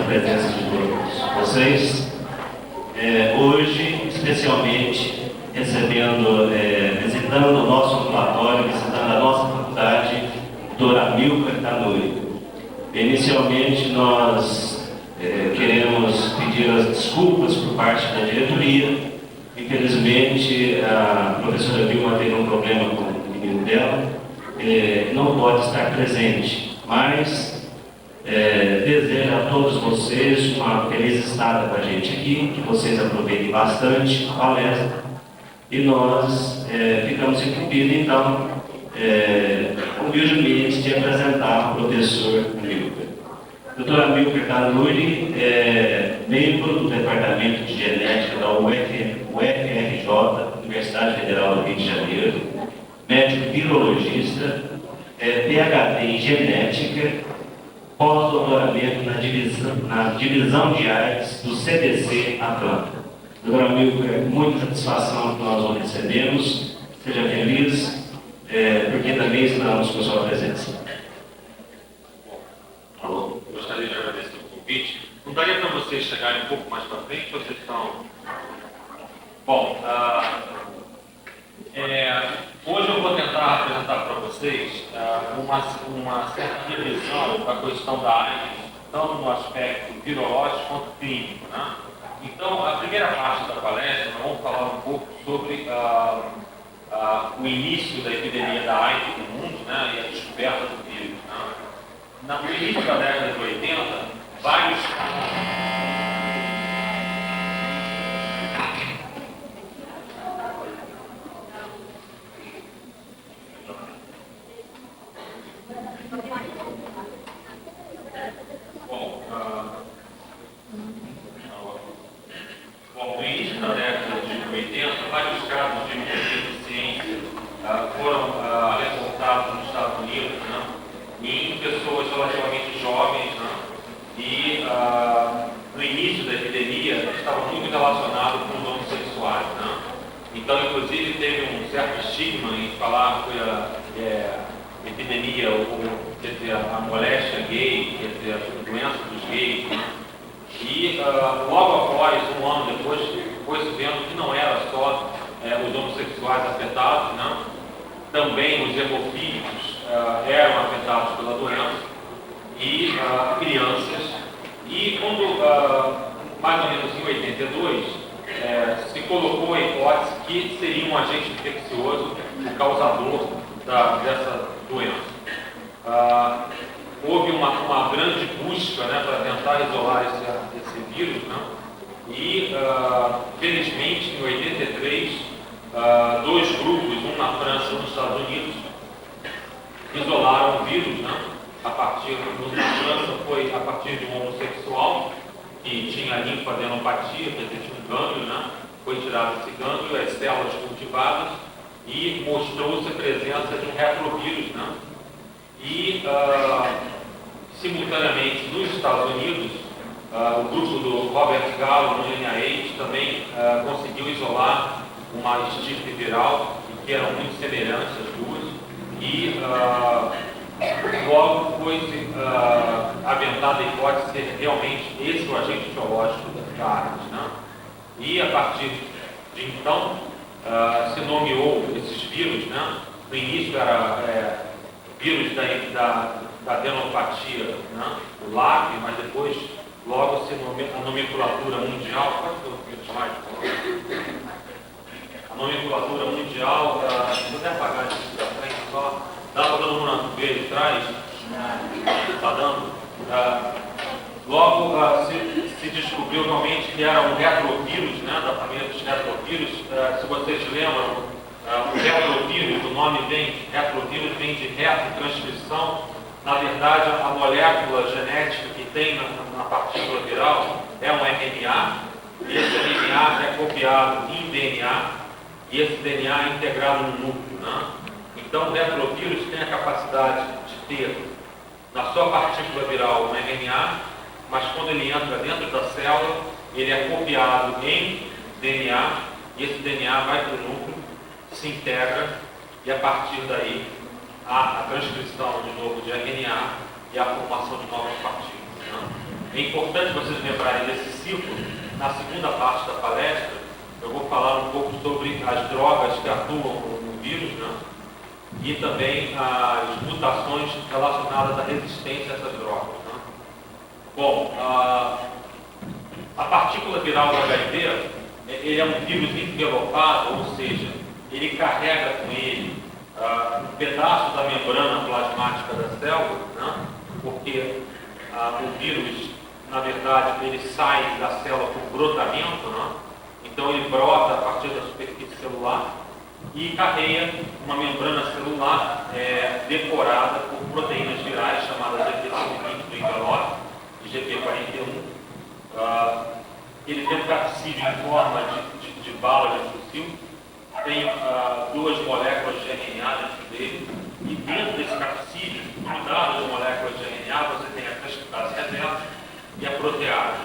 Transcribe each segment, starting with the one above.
presença de todos vocês. Hoje, especialmente, visitando o nosso ambulatório, visitando a nossa faculdade, doutor Amilcar Tanuri. Inicialmente, nós queremos pedir as desculpas por parte da diretoria. Infelizmente, a professora Vilma teve um problema com o menino dela, não pode estar presente, mas desejo a todos vocês uma feliz estada com a gente aqui, que vocês aproveitem bastante a palestra, e nós ficamos incumbidos, então, humildemente, de apresentar o professor Amilcar. Dr. Amilcar Tanuri é membro do Departamento de Genética da UFRJ, Universidade Federal do Rio de Janeiro, médico virologista, PhD em Genética, pós-doutoramento na divisão de AIDS do CDC Atlanta. Dr. Amilcar, muita satisfação que nós o recebemos, seja feliz, porque também estamos com a sua presença. Alô, gostaria de agradecer o convite. Não daria para vocês chegarem um pouco mais para frente? Vocês estão... Bom, hoje eu vou tentar apresentar para vocês uma certa revisão da questão da AIDS, tanto no aspecto virológico quanto clínico, né? Então, a primeira parte da palestra, nós vamos falar um pouco sobre o início da epidemia da AIDS no mundo, né, e a descoberta do vírus. Né? No início da década de 80, vários... No início da década de 80, vários casos de imunodeficiência foram reportados nos Estados Unidos, né, em pessoas relativamente jovens, né, e no início da epidemia estava muito relacionado com os homossexuais. Né. Então, inclusive, teve um certo estigma em falar que a epidemia, quer dizer, a moléstia gay, quer dizer, a doença dos gays, né. E logo após, um ano depois, foi-se vendo que não era só os homossexuais afetados, né? Também os hemofílicos eram afetados pela doença, e crianças. E quando, mais ou menos em 82, se colocou a hipótese que seria um agente infeccioso o causador dessa doença. Houve uma grande busca, né, para tentar isolar esse vírus, né? E, felizmente, em 83, dois grupos, um na França e um nos Estados Unidos, isolaram o vírus. Né? Na França foi a partir de um homossexual que tinha linfadenopatia, quer dizer, tinha um gânglio, né? Foi tirado esse gânglio, as células cultivadas, e mostrou-se a presença de um retrovírus, né? E, simultaneamente, nos Estados Unidos, o grupo do Robert Gallo, no NIH, também conseguiu isolar uma estirpe viral, que eram muito semelhantes as duas, e logo foi aventada a hipótese de ser realmente esse o agente biológico da AIDS. Né? E, a partir de então, se nomeou esses vírus, né? No início era vírus da adenopatia, né? O LAP, mas depois, logo se a nomenclatura mundial, a nomenclatura mundial, se puder apagar isso da frente só, dá para todo mundo ver de trás, está dando, logo se descobriu realmente que era um retrovírus, né? Da família dos retrovírus. Se vocês lembram, o retrovírus, o nome retrovírus vem de retrotranscrição. Na verdade, a molécula genética que tem na partícula viral é um RNA. Esse RNA é copiado em DNA e esse DNA é integrado no núcleo. Né? Então, o retrovírus tem a capacidade de ter na sua partícula viral um RNA, mas quando ele entra dentro da célula, ele é copiado em DNA e esse DNA vai para o núcleo, se integra, e a partir daí há a transcrição de novo de RNA e a formação de novas partículas. Né? É importante vocês lembrarem desse ciclo. Na segunda parte da palestra, eu vou falar um pouco sobre as drogas que atuam no vírus, né? E também as mutações relacionadas à resistência a essas drogas. Né? Bom, a partícula viral do HIV, ele é um vírus envelopado, ou seja, ele carrega com ele um pedaço da membrana plasmática da célula, né? Porque o vírus, na verdade, ele sai da célula por brotamento, né? Então ele brota a partir da superfície celular e carrega uma membrana celular decorada por proteínas virais chamadas GP5 do envelope e GP41. Ele tem um capsídeo em forma de bala de fuzil, tem 2 moléculas de RNA dentro dele, e dentro desse capsídeo, grudado das moléculas de RNA, você tem a transcriptase reversa e a protease.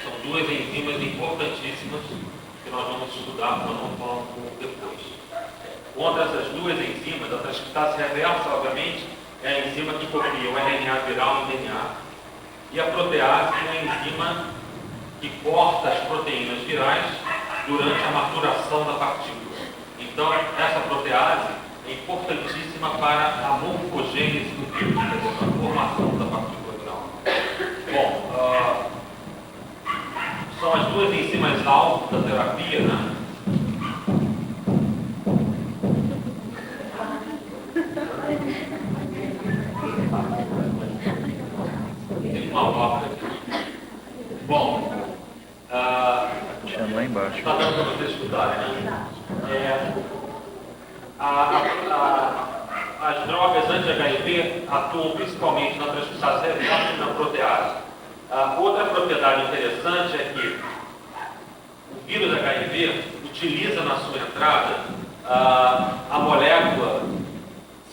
São 2 enzimas importantíssimas que nós vamos estudar, nós vamos falar um pouco depois. Contra essas 2 enzimas, a transcriptase reversa, obviamente, é a enzima que copia o RNA viral no DNA, e a protease é a enzima que corta as proteínas virais durante a maturação da partícula. Então, essa protease é importantíssima para a morfogênese do vírus, quer dizer, a formação da partícula viral. Bom, são as 2 enzimas alvo da terapia, né? Tem uma obra aqui. Bom, lá embaixo. está dando para vocês estudarem, né? As drogas anti-HIV atuam principalmente na transcriptase reversa e na protease. Outra propriedade interessante é que o vírus HIV utiliza na sua entrada a molécula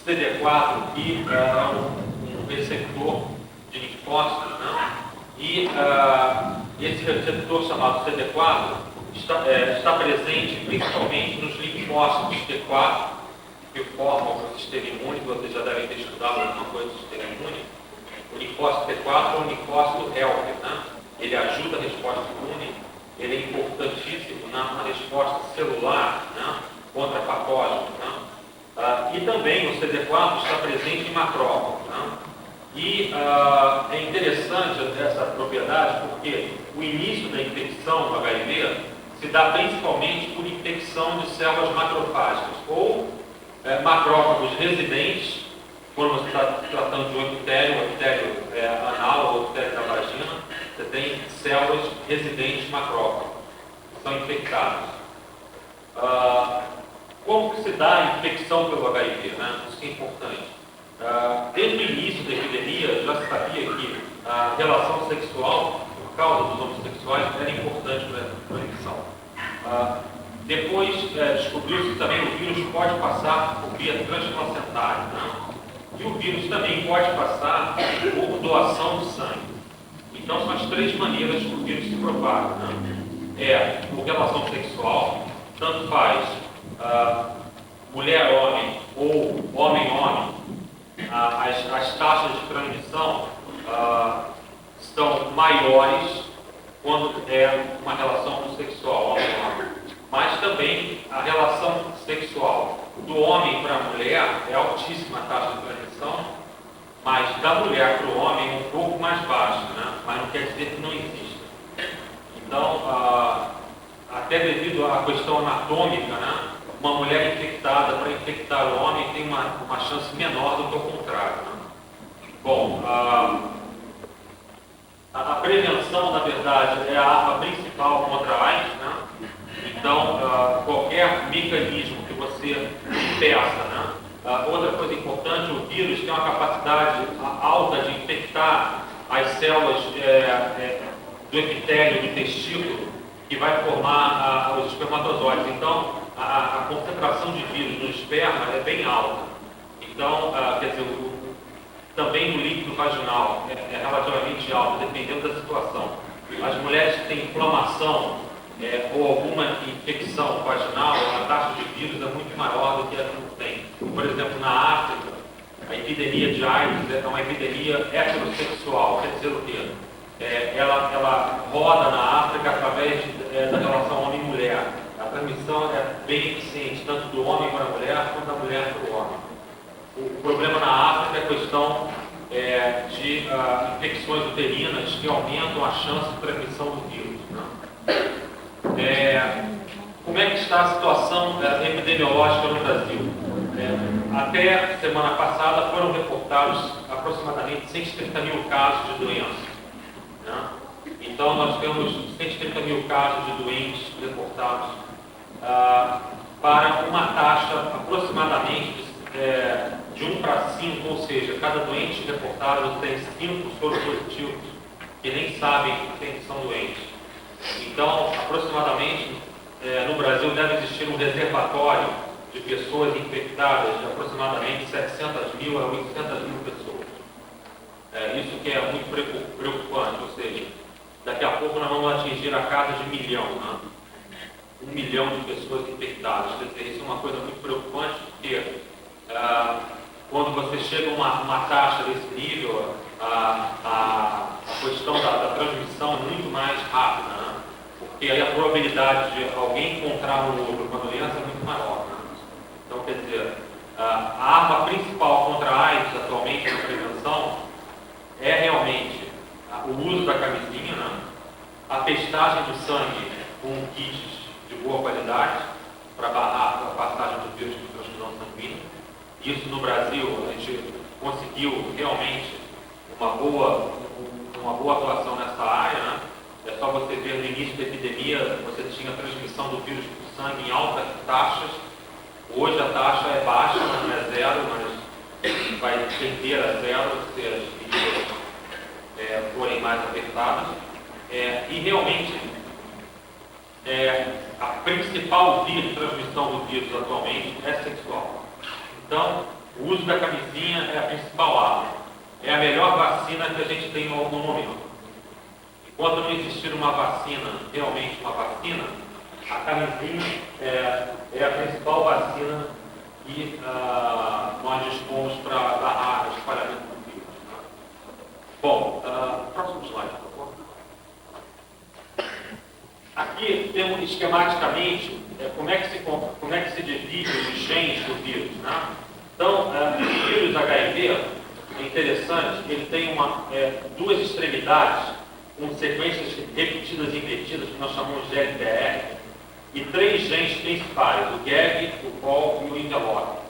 CD4, que é um receptor de linfócitos, né? E esse receptor chamado CD4 está presente principalmente nos linfócitos T4, que formam o sistema imune, que vocês já devem ter estudado alguma coisa do sistema imune. O linfócito T4 é um linfócito helper, né? Ele ajuda a resposta imune, ele é importantíssimo na resposta celular, né? Contra patógenos, né? E também o CD4 está presente em macrófagos, né? E é interessante essa propriedade porque o início da infecção do HIV se dá principalmente por infecção de células macrofágicas ou macrófagos residentes, quando você está tratando de um epitélio anal ou epitélio da vagina, você tem células residentes macrófagos, que são infectadas. Como que se dá a infecção pelo HIV, né? Isso é importante. Desde o início da epidemia, já se sabia que a relação sexual, por causa dos homossexuais, era importante para a infecção. Depois, descobriu-se que também o vírus pode passar por via transplacentária, né? E o vírus também pode passar por doação de sangue. Então, são as 3 maneiras que o vírus se propaga, né? Por relação sexual, tanto faz mulher-homem ou homem-homem. As taxas de transmissão são maiores quando é uma relação sexual homem-homem. Mas também a relação sexual do homem para a mulher é altíssima a taxa de transmissão, mas da mulher para o homem é um pouco mais baixa, né? Mas não quer dizer que não exista. Então, até devido à questão anatômica, né? Uma mulher infectada para infectar o homem tem uma chance menor do que o contrário, né? Bom, a prevenção, na verdade, é a arma principal contra a AIDS, né? Então, qualquer mecanismo que você peça, né? Outra coisa importante, o vírus tem uma capacidade alta de infectar as células do epitélio do testículo, que vai formar os espermatozoides. Então, a concentração de vírus no esperma é bem alta. Então, quer dizer, também no líquido vaginal é relativamente alta, dependendo da situação. As mulheres que têm inflamação ou alguma infecção vaginal, a taxa de vírus é muito maior do que a que não tem. Por exemplo, na África, a epidemia de AIDS é uma epidemia heterossexual. Quer dizer o quê? ela roda na África através da relação homem e mulher. A transmissão é bem eficiente, tanto do homem para a mulher, quanto da mulher para o homem. O problema na África é a questão de infecções uterinas que aumentam a chance de transmissão do vírus. Né? Como é que está a situação epidemiológica no Brasil? Até semana passada foram reportados aproximadamente 130 mil casos de doença. Né? Então nós temos 130 mil casos de doentes reportados para uma taxa aproximadamente de 1 para 5, ou seja, cada doente reportado tem 5 soropositivos que nem sabem que são doentes. Então, aproximadamente, no Brasil deve existir um reservatório de pessoas infectadas de aproximadamente 700 mil a 800 mil pessoas. Isso que é muito preocupante, ou seja, daqui a pouco nós vamos atingir a casa de 1 milhão, né? 1 milhão de pessoas infectadas. Quer dizer, isso é uma coisa muito preocupante, porque quando você chega a uma taxa desse nível, a questão da transmissão é muito mais rápida, né? Porque aí a probabilidade de alguém encontrar um outro com a doença é muito maior. Né? Então, quer dizer, a arma principal contra a AIDS atualmente na prevenção é realmente o uso da camisinha, né? A testagem do sangue com kits de boa qualidade para barrar a passagem do vírus de transfusão sanguínea. Isso no Brasil a gente conseguiu realmente uma boa atuação nessa área, né? É só você ver no início da epidemia, você tinha transmissão do vírus por sangue em altas taxas. Hoje a taxa é baixa, não é zero, mas vai tender a zero se as medidas forem mais apertadas. E realmente a principal via de transmissão do vírus atualmente é sexual. Então, o uso da camisinha é a principal arma. É a melhor vacina que a gente tem no momento. Enquanto não existir uma vacina, realmente uma vacina, a camisinha é a principal vacina que nós dispomos para barrar o espalhamento do vírus. Bom, próximo slide, por favor. Aqui temos esquematicamente como é que se divide os genes do vírus. Né? Então, o vírus HIV é interessante, ele tem duas extremidades com sequências repetidas e invertidas, que nós chamamos de LPR, e 3 genes principais, o GAG, o COL e o envelope.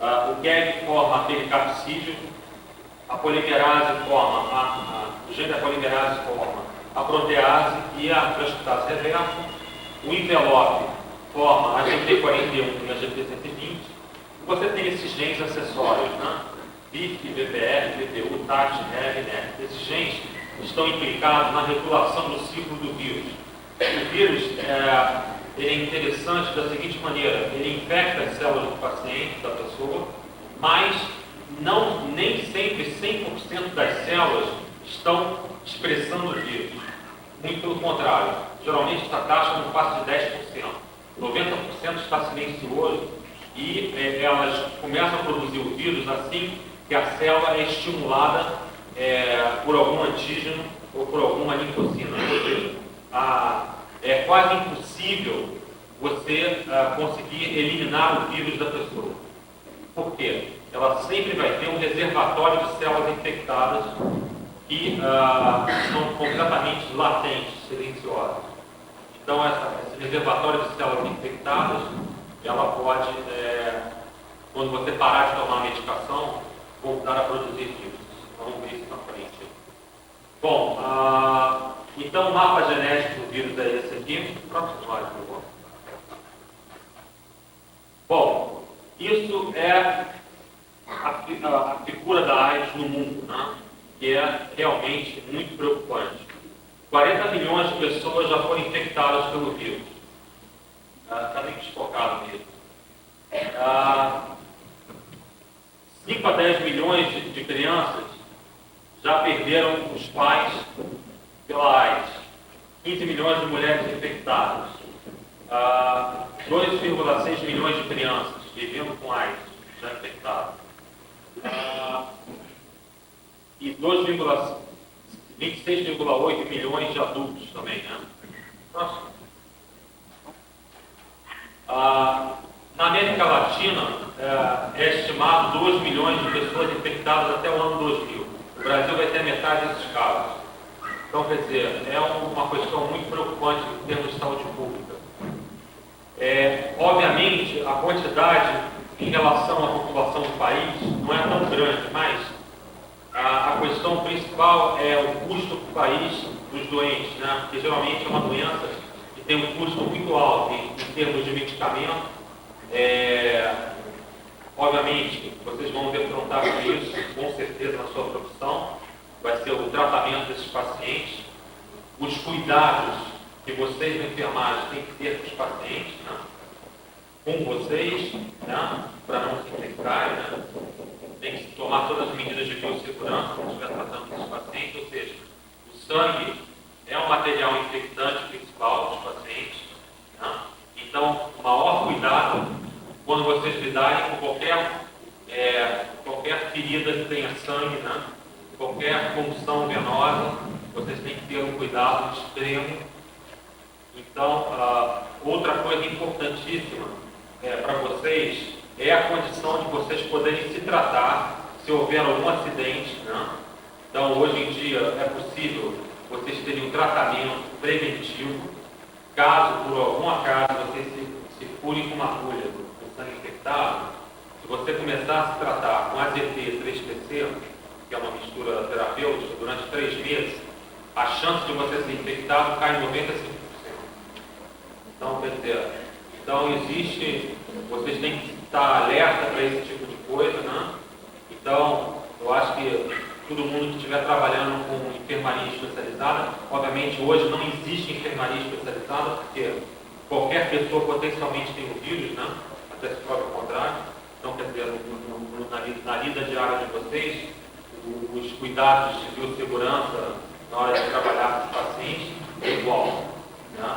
O GAG forma aquele capsídeo, a polimerase forma, o gene da polimerase forma a protease e a transcriptase reversa, o envelope forma a GP41 e a GP120, e você tem esses genes acessórios, né? BIF, BPR, BPU, TAT, REG, NEC. Esses genes estão implicados na regulação do ciclo do vírus. O vírus ele é interessante da seguinte maneira: ele infecta as células do paciente, da pessoa, mas nem sempre 100% das células estão expressando o vírus. Muito pelo contrário, geralmente essa taxa não passa de 10%. 90% está silencioso e elas começam a produzir o vírus assim que a célula é estimulada por algum antígeno ou por alguma linfocina. Ou seja, é quase impossível você conseguir eliminar o vírus da pessoa. Por quê? Ela sempre vai ter um reservatório de células infectadas que são completamente latentes, silenciosas. Então, esse reservatório de células infectadas, ela pode, quando você parar de tomar a medicação, voltar a produzir vírus. Vamos ver isso na frente. Bom, então o mapa genético do vírus é esse aqui. Próximo slide, por favor. Bom, isso é a figura da AIDS no mundo, né? Que é realmente muito preocupante. 40 milhões de pessoas já foram infectadas pelo vírus. Está bem desfocado mesmo. 5 a 10 milhões de crianças já perderam os pais pela AIDS. 15 milhões de mulheres infectadas. 2,6 milhões de crianças vivendo com AIDS já infectadas. E 2,25 26,8 milhões de adultos também, né? Próximo. Na América Latina, é estimado 2 milhões de pessoas infectadas até o ano 2000. O Brasil vai ter metade desses casos. Então, quer dizer, é uma questão muito preocupante em termos de saúde pública. Obviamente, a quantidade em relação à população do país não é tão grande, mas a questão principal é o custo para o país dos doentes, né? Porque geralmente é uma doença que tem um custo muito alto em termos de medicamento. Obviamente, vocês vão defrontar com isso, com certeza, na sua profissão. Vai ser o tratamento desses pacientes, os cuidados que vocês, na enfermagem, têm que ter com os pacientes, né? Com vocês, né? Para não se infectarem, né? Tem que tomar todas as medidas de biossegurança quando estiver tratando desses pacientes, ou seja, o sangue é um material infectante principal dos pacientes, né? Então, o maior cuidado quando vocês lidarem com qualquer ferida que tenha sangue, né? Qualquer punção venosa, vocês têm que ter um cuidado extremo. Então, outra coisa importantíssima para vocês é a condição de vocês poderem se tratar se houver algum acidente, né? Então, hoje em dia, é possível vocês terem um tratamento preventivo, caso, por algum acaso, vocês se furem com uma agulha com sangue infectado. Se você começar a se tratar com AZT 3PC, que é uma mistura terapêutica, durante 3 meses, a chance de você ser infectado cai em 95%. Então, quer dizer, vocês têm que estar alerta para esse tipo de coisa, né? Então, eu acho que todo mundo que estiver trabalhando com enfermaria especializada, obviamente hoje não existe enfermaria especializada, porque qualquer pessoa potencialmente tem o vírus, né? Até se prova o contrário. Então, quer dizer, na lida diária de vocês, os cuidados de biossegurança na hora de trabalhar com os pacientes é igual, né?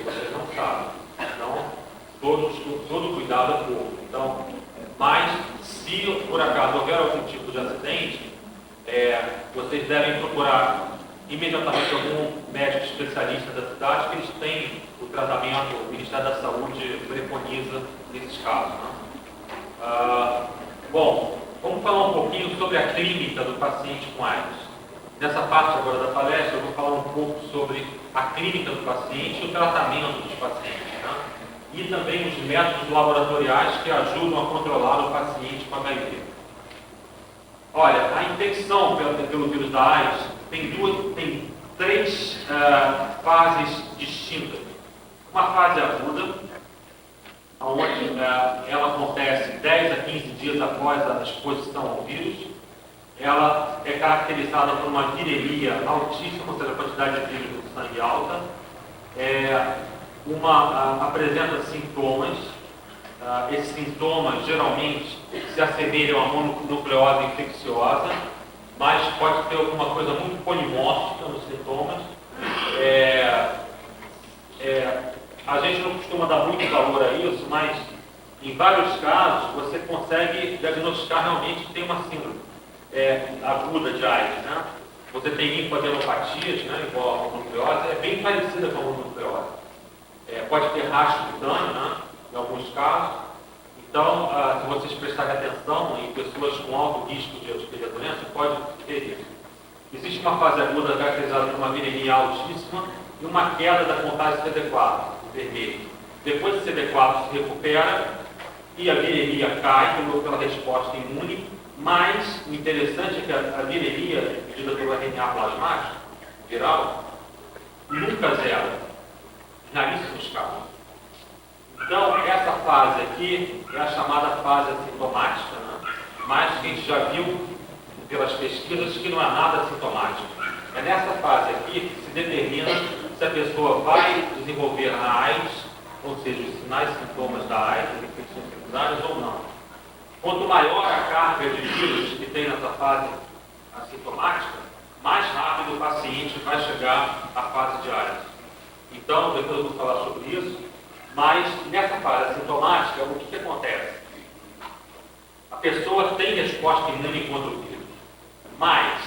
Vocês não sabem. Então, todo cuidado é pouco. Então, mas se por acaso houver algum tipo de acidente, vocês devem procurar imediatamente algum médico especialista da cidade, que eles têm o tratamento, o Ministério da Saúde preconiza nesses casos, né? Bom, vamos falar um pouquinho sobre a clínica do paciente com AIDS. Nessa parte agora da palestra, eu vou falar um pouco sobre a clínica do paciente e o tratamento dos pacientes, né? E também os métodos laboratoriais que ajudam a controlar o paciente com HIV. Olha, a infecção pelo vírus da AIDS tem 3 fases distintas. Uma fase aguda, onde ela acontece 10 a 15 dias após a exposição ao vírus. Ela é caracterizada por uma viremia altíssima, ou seja, a quantidade de vírus no sangue alta. Apresenta sintomas. Esses sintomas geralmente se assemelham a mononucleose infecciosa, mas pode ter alguma coisa muito polimórfica nos sintomas. A gente não costuma dar muito valor a isso, mas em vários casos você consegue diagnosticar realmente que tem uma síndrome aguda de AIDS, né? Você tem linfadenopatias, né, igual a mononucleose, é bem parecida com a mononucleose. Pode ter rastro cutâneo, né, em alguns casos. Então, se vocês prestarem atenção em pessoas com alto risco de adquirir a doença, pode ter isso. Existe uma fase aguda caracterizada por uma viremia altíssima e uma queda da contagem CD4, vermelho. Depois do CD4 se recupera e a viremia cai pela resposta imune, mas o interessante é que a viremia, medida pelo RNA plasmático viral, nunca zera, raríssimos casos. Então, essa fase aqui é a chamada fase assintomática, né? Mas a gente já viu pelas pesquisas que não é nada sintomático. É nessa fase aqui que se determina se a pessoa vai desenvolver a AIDS, ou seja, os sinais e sintomas da AIDS, as infecções secundárias ou não. Quanto maior a carga de vírus que tem nessa fase assintomática, mais rápido o paciente vai chegar à fase de AIDS. Então, depois eu vou falar sobre isso, mas nessa fase assintomática, o que acontece? A pessoa tem resposta imune contra o vírus, mas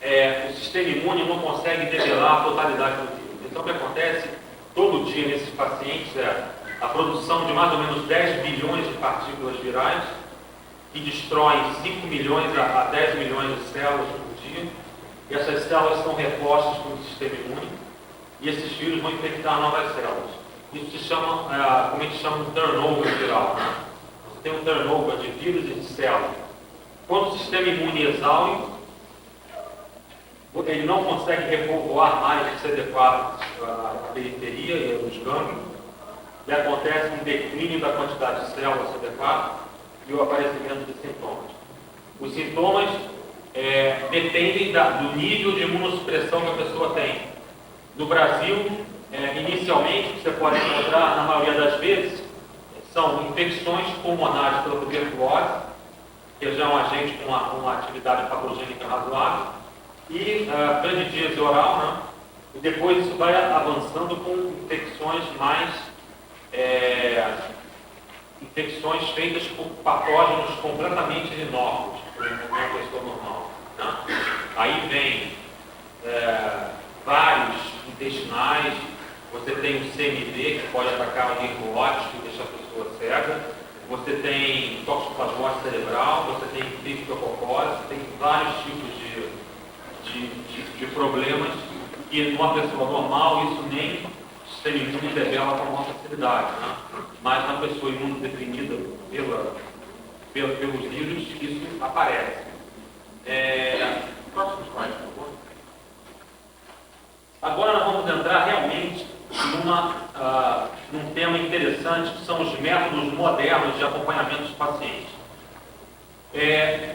o sistema imune não consegue debelar a totalidade do vírus. Então, o que acontece todo dia nesses pacientes é a produção de mais ou menos 10 bilhões de partículas virais, que destroem 5 milhões a 10 milhões de células por dia, e essas células são repostas pelo sistema imune, e esses vírus vão infectar novas células. Isso se chama, como a gente chama, de turnover viral. Né? Você tem um turnover de vírus e de células. Quando o sistema imune exaure, ele não consegue repovoar mais o CD4 a periferia e os gânglios, e acontece um declínio da quantidade de células CD4 e o aparecimento de sintomas. Os sintomas dependem do nível de imunossupressão que a pessoa tem. No Brasil, inicialmente, você pode encontrar, na maioria das vezes, são infecções pulmonares pela tuberculose, que já é um agente com uma atividade patogênica razoável, e candidíase oral, né? E depois isso vai avançando com infecções infecções feitas por patógenos completamente inócuos, por uma pessoa normal. Né? Aí vem vários intestinais, você tem o CMV, que pode atacar o nervo óptico e deixar a pessoa cega, você tem toxoplasmose cerebral, você tem criptococose, tem vários tipos de problemas que numa pessoa normal isso nem o sistema imune revela com uma facilidade, né? Mas na pessoa imunodeprimida pelos vírus, isso aparece. Próximo slide, por favor. Agora nós vamos entrar realmente num tema interessante, que são os métodos modernos de acompanhamento dos pacientes.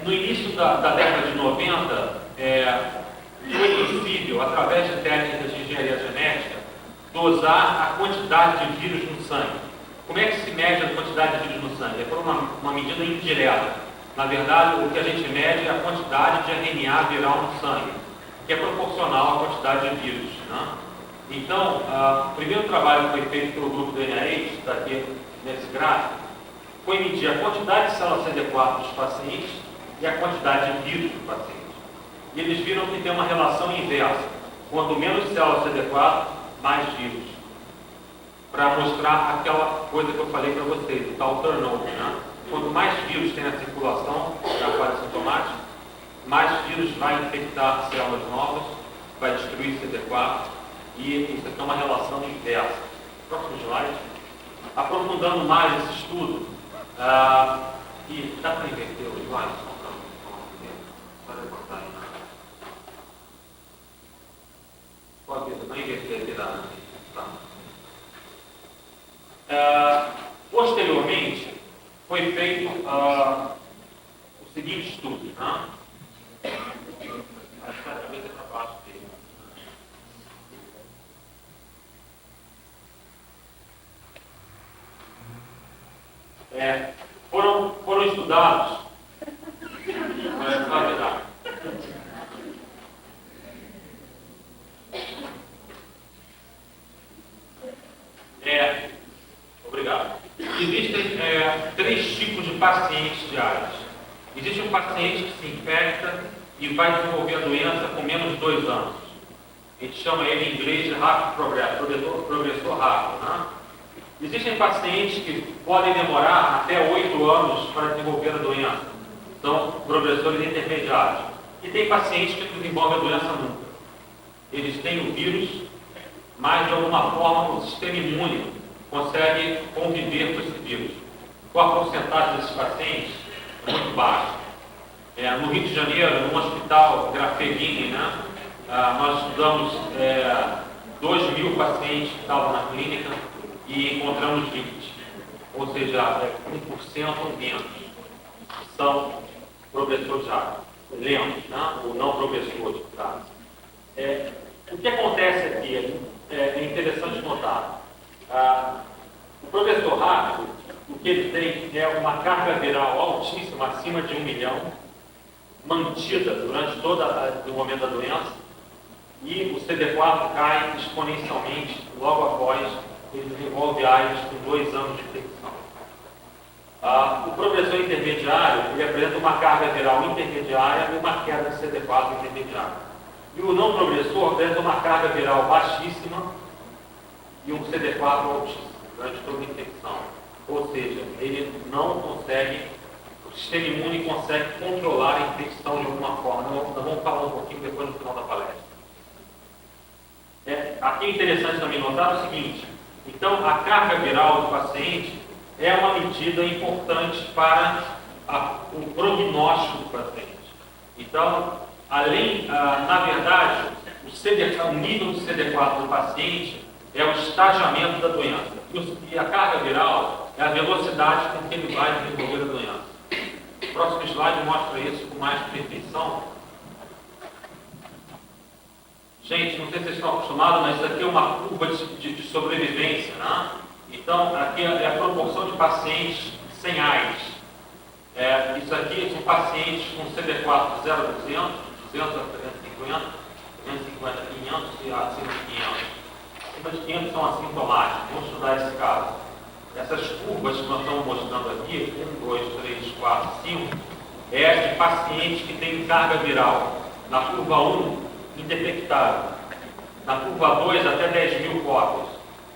No início da década de 90, foi possível, através de técnicas de engenharia genética, dosar a quantidade de vírus no sangue. Como é que se mede a quantidade de vírus no sangue? É por uma medida indireta. Na verdade, o que a gente mede é a quantidade de RNA viral no sangue, que é proporcional à quantidade de vírus. Né? Então, o primeiro trabalho que foi feito pelo grupo do NIH, daqui nesse gráfico, foi medir a quantidade de células CD4 dos pacientes e a quantidade de vírus do paciente. E eles viram que tem uma relação inversa. Quanto menos células CD4, mais vírus. Para mostrar aquela coisa que eu falei para vocês, o tal turnover. Né? Quanto mais vírus tem na circulação da fase sintomática, mais vírus vai infectar células novas, vai destruir CD4, e isso aqui é uma relação inversa. Próximo slide. Aprofundando mais esse estudo, e dá para inverter o slide? Pode cortar aí. Pode não inverter aqui posteriormente, foi feito o seguinte estudo. Né? Acho que a cabeça está para baixo dele. Foram estudados. Obrigado. Existem 3 tipos de pacientes diários. Existe um paciente que se infecta e vai desenvolver a doença com menos de 2 anos. A gente chama ele em inglês de rápido progresso, progressor rápido. Né? Existem pacientes que podem demorar até 8 anos para desenvolver a doença. São progressores intermediários. E tem pacientes que desenvolvem a doença nunca. Eles têm o vírus, mas de alguma forma o sistema imune consegue conviver com esse vírus. Qual a porcentagem desses pacientes? É muito baixa. No Rio de Janeiro, num hospital Graferini, né, nós estudamos 2.000 pacientes que estavam na clínica e encontramos 20. Ou seja, 1% ou menos. São progressores lentos, né, ou não progressores. Tá? O que acontece aqui é interessante notar. O progressor rápido, o que ele tem é uma carga viral altíssima, acima de 1 milhão, mantida durante todo o momento da doença, e o CD4 cai exponencialmente logo após ele desenvolve AIDS com 2 anos de infecção. O progressor intermediário, ele apresenta uma carga viral intermediária e uma queda de CD4 intermediária. E o não progressor deve ter uma carga viral baixíssima e um CD4 altíssimo durante toda a infecção. Ou seja, ele não consegue, o sistema imune consegue controlar a infecção de alguma forma. Nós vamos falar um pouquinho depois no final da palestra. Aqui é interessante também notar o seguinte: então, a carga viral do paciente é uma medida importante para o prognóstico do paciente. Então, além, na verdade, o nível do CD4 do paciente é o estagiamento da doença. E a carga viral é a velocidade com que ele vai desenvolver a doença. O próximo slide mostra isso com mais perfeição. Gente, não sei se vocês estão acostumados, mas isso aqui é uma curva de sobrevivência, né? Então, aqui é a proporção de pacientes sem AIDS. Isso aqui são pacientes com CD4 0 a 200, 200 a 350, 350 a 500 e acima de 500. Acima de 500 são assintomáticos. Vamos estudar esse caso. Essas curvas que nós estamos mostrando aqui, 1, 2, 3, 4, 5, é de pacientes que têm carga viral. Na curva 1, indetectável. Na curva 2, até 10 mil cópias.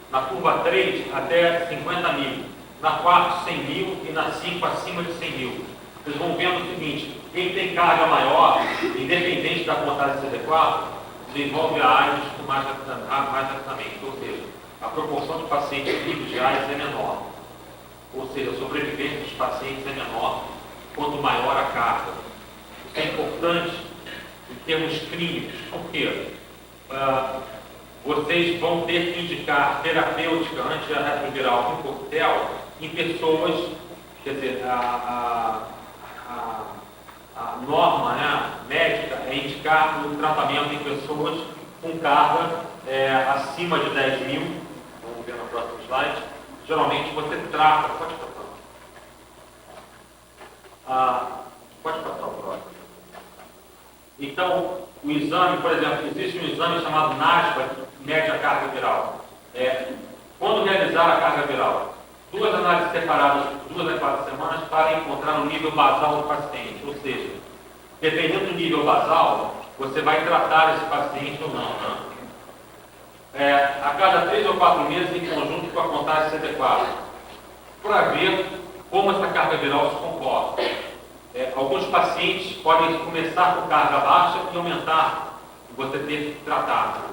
Na curva 3, até 50 mil. Na 4, 100 mil. E na 5, acima de 100 mil. Vocês vão vendo o seguinte: quem tem carga maior, independente da contagem de CD4, desenvolve a AIDS com mais rapidamente. Ou seja, a proporção de pacientes livres de AIDS é menor. Ou seja, a sobrevivência dos pacientes é menor quanto maior a carga. Isso é importante em termos clínicos. Por quê? Vocês vão ter que indicar terapêutica antirretroviral com coquetel em pessoas, quer dizer, a norma, né, médica é indicar o tratamento em pessoas com carga acima de 10 mil. Vamos ver no próximo slide. Geralmente você trata, pode passar o próximo. Então, o exame, por exemplo, existe um exame chamado NASPA, que mede a carga viral. Quando realizar a carga viral, 2 análises separadas, 2 a 4 semanas, para encontrar o nível basal do paciente. Ou seja, dependendo do nível basal, você vai tratar esse paciente ou não. Né? A cada 3 ou 4 meses, em conjunto com a contagem CD4, para ver como essa carga viral se comporta. Alguns pacientes podem começar com carga baixa e aumentar, você ter que tratar.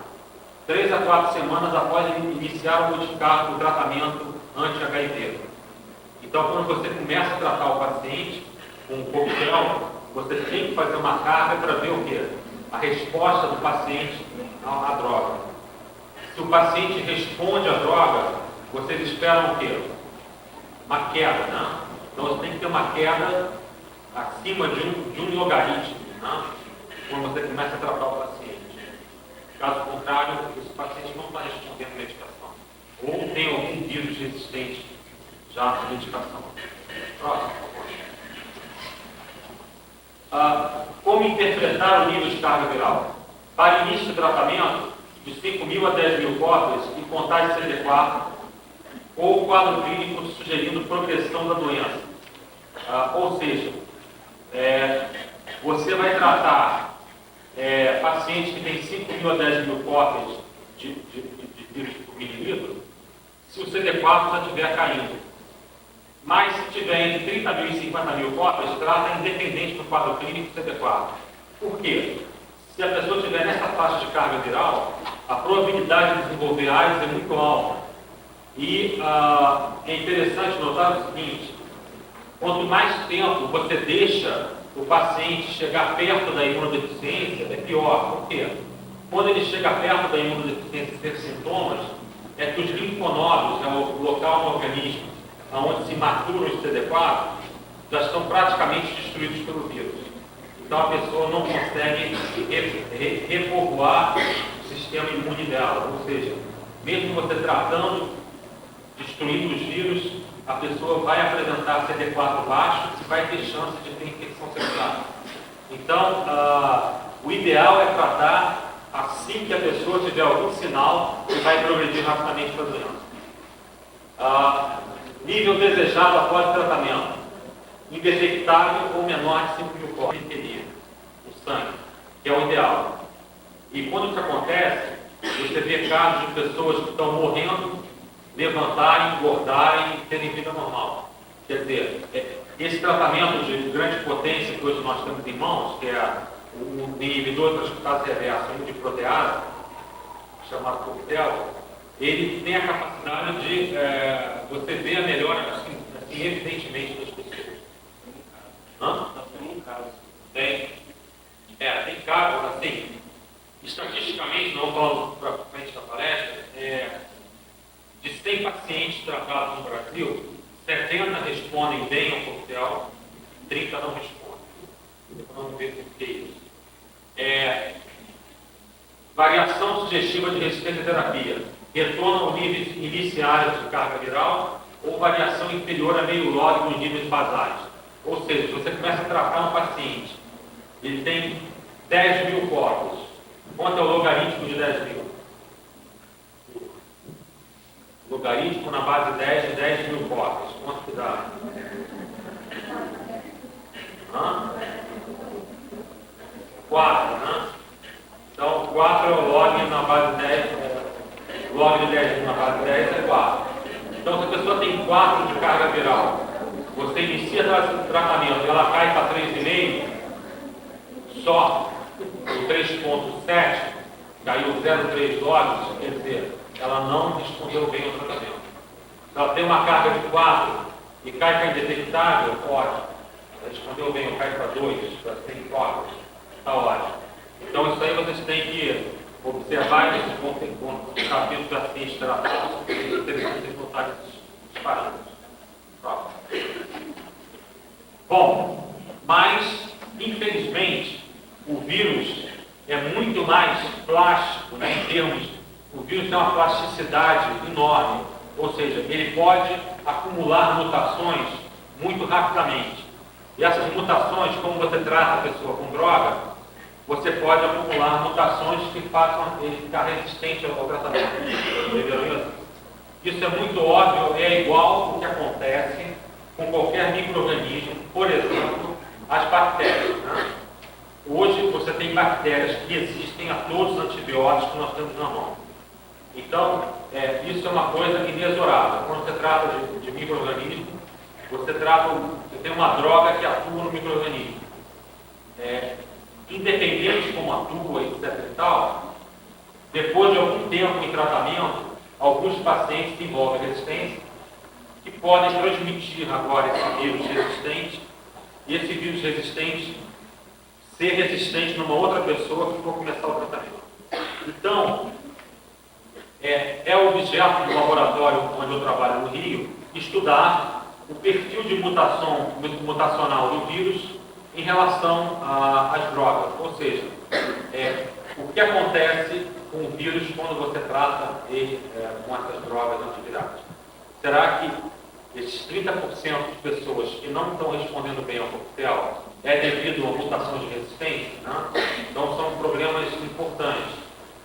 3 a 4 semanas após iniciar ou modificar o tratamento anti-HIV. Então, quando você começa a tratar o paciente com um coquetel, você tem que fazer uma carga para ver o quê? A resposta do paciente à droga. Se o paciente responde à droga, vocês esperam o quê? Uma queda, né? Então, você tem que ter uma queda acima de um logaritmo, né? Quando você começa a tratar o paciente. Caso contrário, esse paciente não está respondendo à medicação. Ou tem algum vírus resistente já à medicação. Próximo, por favor. Como interpretar o nível de carga viral? Para início do tratamento, de 5.000 a 10.000 cópias e contagem CD4, ou quadro clínico sugerindo progressão da doença. Ou seja, você vai tratar pacientes que têm 5.000 a 10.000 cópias de vírus por mililitro, se o CD4 já estiver caindo. Mas se tiver entre 30.000 e 50.000 cópias, trata independente do quadro clínico CD4. Por quê? Se a pessoa estiver nessa faixa de carga viral, a probabilidade de desenvolver AIDS é muito alta. E é interessante notar o seguinte: quanto mais tempo você deixa o paciente chegar perto da imunodeficiência, é pior. Por quê? Quando ele chega perto da imunodeficiência e ter sintomas, é que os linfonodos, o local no organismo onde se maturam os CD4, já estão praticamente destruídos pelo vírus. Então a pessoa não consegue repovoar o sistema imune dela. Ou seja, mesmo você tratando, destruindo os vírus, a pessoa vai apresentar CD4 baixo e vai ter chance de ter infecção celular. Então, o ideal é tratar assim que a pessoa tiver algum sinal que vai progredir rapidamente para a doença. Nível desejado após o tratamento: indetectável ou menor de 5.000 cópias, o sangue, que é o ideal. E quando isso acontece, você vê casos de pessoas que estão morrendo, levantarem, engordarem e terem vida normal. Quer dizer, esse tratamento de grande potência que hoje nós temos em mãos, que é o inibidor de transcriptase reversa, de protease, chamado coquetel, ele tem a capacidade de você ver a melhora assim, evidentemente das pessoas. Tem. Tem casos, assim, estatisticamente, não falando para frente da palestra, de 100 pacientes tratados no Brasil, 70 respondem bem ao coquetel, 30 não respondem. Vamos ver por que isso. Variação sugestiva de resistência à terapia. Retorno ao níveis iniciais de carga viral ou variação inferior a meio log nos níveis basais. Ou seja, se você começa a tratar um paciente, ele tem 10 mil focos. Quanto é o logaritmo de 10 mil? Logaritmo na base 10 de 10 mil focos. Quanto que dá? 4, né? Então, 4 é o log na base 10. Log de 10 mil na base 10 é 4. Então, se a pessoa tem 4 de carga viral, você inicia o tratamento e ela cai para 3,5, só o 3,7, caiu 0,3 logs, quer dizer, ela não respondeu bem ao tratamento. Se ela tem uma carga de 4 e cai para indetectável, ótimo. Ela respondeu bem, ou cai para 2, para 6 logs, está ótimo. Então, isso aí vocês têm que observar esses capítulos de acidentes tratados, porque é interessante vocês notarem esses parâmetros. Bom, mas, infelizmente, o vírus é muito mais plástico, né, em termos. O vírus tem uma plasticidade enorme, ou seja, ele pode acumular mutações muito rapidamente. E essas mutações, como você trata a pessoa com droga, você pode acumular mutações que façam ele ficar resistente ao tratamento. Entenderam isso? Isso é muito óbvio, é igual o que acontece com qualquer micro-organismo, por exemplo, as bactérias. Né? Hoje você tem bactérias que resistem a todos os antibióticos que nós temos na mão. Então, isso é uma coisa inexorável. Quando você trata de micro-organismo, você tem uma droga que atua no micro-organismo. Independente de como atua, etc e tal, depois de algum tempo em tratamento, alguns pacientes desenvolvem resistência que podem transmitir agora esse vírus resistente, e esse vírus resistente ser resistente numa outra pessoa que for começar o tratamento. Então, é o objeto do laboratório onde eu trabalho no Rio, estudar o perfil de mutacional do vírus em relação às drogas. Ou seja, o que acontece com o vírus quando você trata ele com essas drogas antivirais. Será que esses 30% de pessoas que não estão respondendo bem ao coquetel é devido a mutação de resistência? Né? Então são problemas importantes.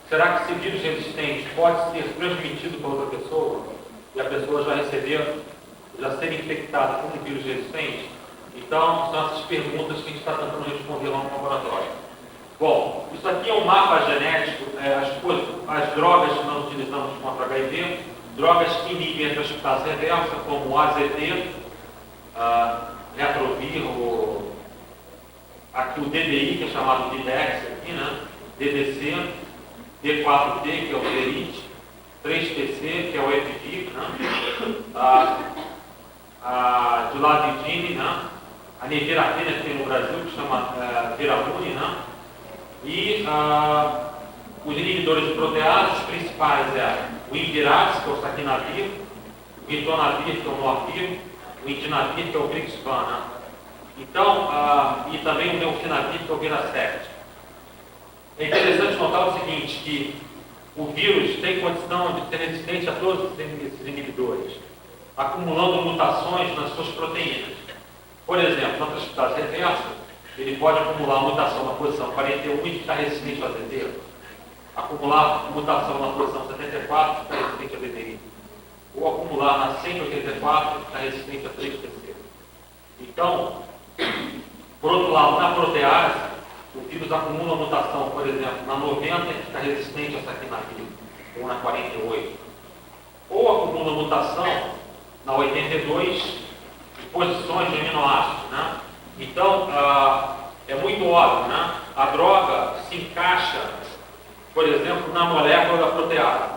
Será que esse vírus resistente pode ser transmitido para outra pessoa e a pessoa já ser infectada com um vírus resistente? Então, são essas perguntas que a gente está tentando responder lá no laboratório. Bom, isso aqui é um mapa genético, as drogas que nós utilizamos contra HIV, drogas que inibem a transcriptase reversa, como o AZT, Retrovir, aqui o DDI, que é chamado de DEX aqui, né? DDC, D4T, que é o Derite, 3PC, que é o Epivir, né? A Dilavidine, né? A nevirapina que tem no Brasil, que chama Viramune, né? E os inibidores de protease, os principais o Invirax, que é o Saquinavir, o Ritonavir, que é o Norvir, o Indinavir, que é o Brixvan, né? Então, e também o Neofinavir, que é o Viracept. É interessante notar o seguinte, que o vírus tem condição de ser resistente a todos esses inibidores, acumulando mutações nas suas proteínas. Por exemplo, na transcriptase reversa, ele pode acumular mutação na posição 41 e ficar resistente ao AZT, acumular mutação na posição 74 e ficar resistente ao DDI, ou acumular na 184 e ficar resistente a 3PC. Então, por outro lado, na protease, o vírus acumula mutação, por exemplo, na 90 e fica resistente a essa aqui na vida, ou na 48. Ou acumula mutação na 82 de posições de aminoácidos, né? Então, é muito óbvio, né? A droga se encaixa, por exemplo, na molécula da protease.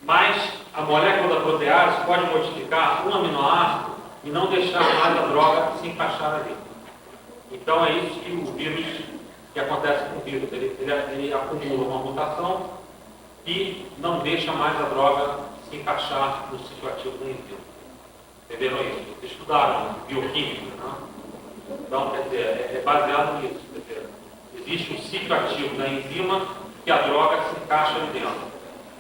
Mas a molécula da protease pode modificar um aminoácido e não deixar mais a droga se encaixar ali. Então é isso que o vírus, que acontece com o vírus, ele acumula uma mutação e não deixa mais a droga se encaixar no sítio ativo do enzima. Entenderam isso? Vocês estudaram bioquímica, né? Então, quer dizer, é baseado nisso. Quer dizer, existe um sítio ativo da enzima que a droga se encaixa ali dentro.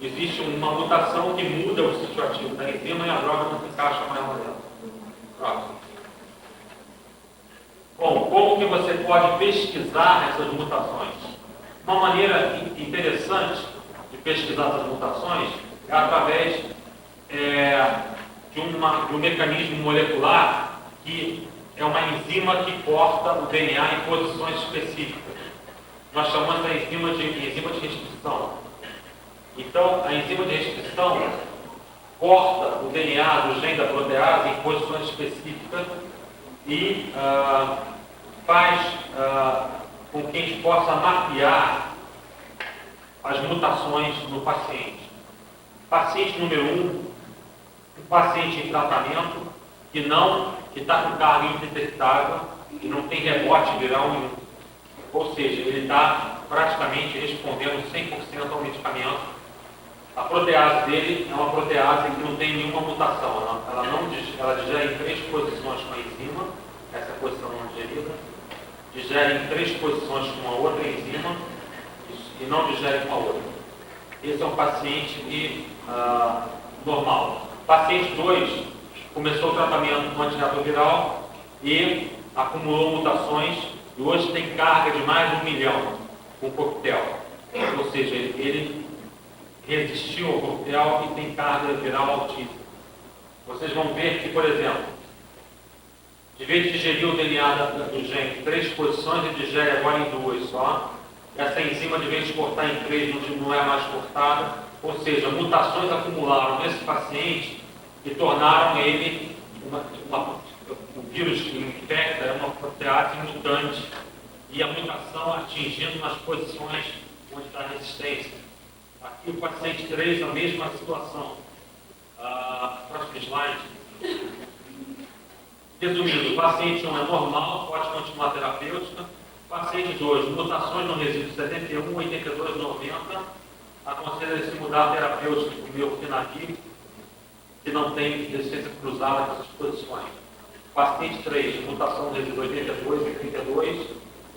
Existe uma mutação que muda o sítio ativo da enzima e a droga não se encaixa mais lá dentro. Próximo. Bom, como que você pode pesquisar essas mutações? Uma maneira interessante de pesquisar essas mutações é através de um mecanismo molecular que é uma enzima que corta o DNA em posições específicas. Nós chamamos a enzima de restrição. Então, a enzima de restrição corta o DNA do gene da protease em posições específicas e faz com que a gente possa mapear as mutações no paciente. Paciente número 1, um paciente em tratamento que está com carga indetectável, que não tem rebote viral nenhum. Ou seja, ele está praticamente respondendo 100% ao medicamento. A protease dele é uma protease que não tem nenhuma mutação. Ela digere em 3 posições com a enzima, essa posição não digerida, digere em 3 posições com uma outra enzima e não digere com a outra. Esse é um paciente normal. Paciente 2 começou o tratamento com antirretroviral e acumulou mutações e hoje tem carga de mais de 1 milhão com o coquetel. Ou seja, ele resistiu ao coquetel e tem carga viral altíssima. Vocês vão ver que, por exemplo, de vez de digerir o DNA do gene em 3 posições, ele digere agora em 2 só. Essa enzima, de vez de cortar em 3, não é mais cortada. Ou seja, mutações acumularam nesse paciente e tornaram ele o vírus que infecta é uma protease mutante e a mutação atingindo nas posições onde está a resistência. Aqui o paciente 3, a mesma situação. Próximo slide. Resumindo, o paciente 1 é normal, pode continuar a terapêutica. Paciente 2, mutações no resíduo 71, 82, 90. Aconselha-se mudar a terapêutica com meofinavir, que não tem resistência cruzada com essas posições. Paciente 3, mutação no resíduo 82 e 32.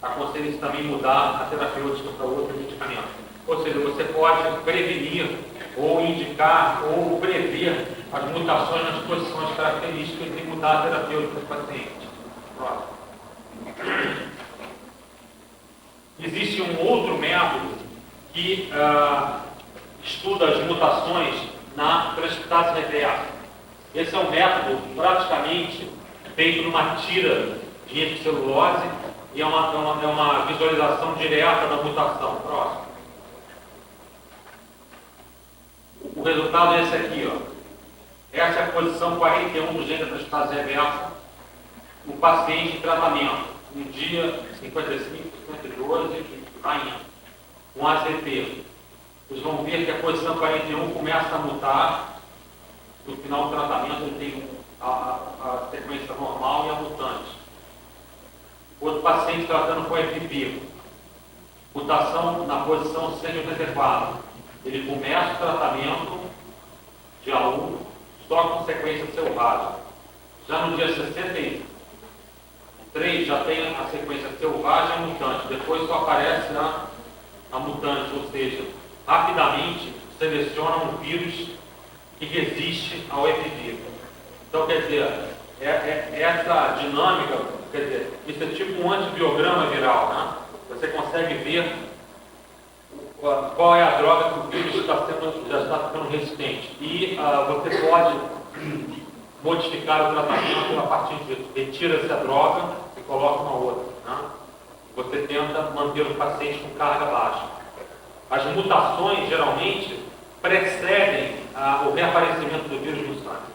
Aconselha-se também mudar a terapêutica para outro medicamento. Ou seja, você pode prevenir ou indicar ou prever as mutações nas posições características e mudar a terapêutica do paciente. Próximo. Existe um outro método que estuda as mutações na transcriptase reversa. Esse é um método praticamente feito numa tira de epicelulose e é uma visualização direta da mutação. Próximo. O resultado é esse aqui, ó. Essa é a posição 41 do gene da transcriptase reversa. O paciente em tratamento, no dia 55, 52 e vai indo. Um ACT. Vocês vão ver que a posição 41 começa a mutar. No final do tratamento ele tem a sequência normal e a mutante. Outro paciente tratando com FP. Mutação na posição 184. Ele começa o tratamento dia 1, só com sequência selvagem. Já no dia 63 já tem a sequência selvagem e a mutante. Depois só aparece a mutante, ou seja, rapidamente seleciona um vírus que resiste ao EPV. Então, quer dizer, essa dinâmica, quer dizer, isso é tipo um antibiograma viral, né? Você consegue ver qual é a droga que o vírus já está ficando resistente. E você pode modificar o tratamento a partir disso. Retira-se a droga e coloca uma outra. Né? você tenta manter o paciente com carga baixa. As mutações, geralmente, precedem o reaparecimento do vírus no sangue.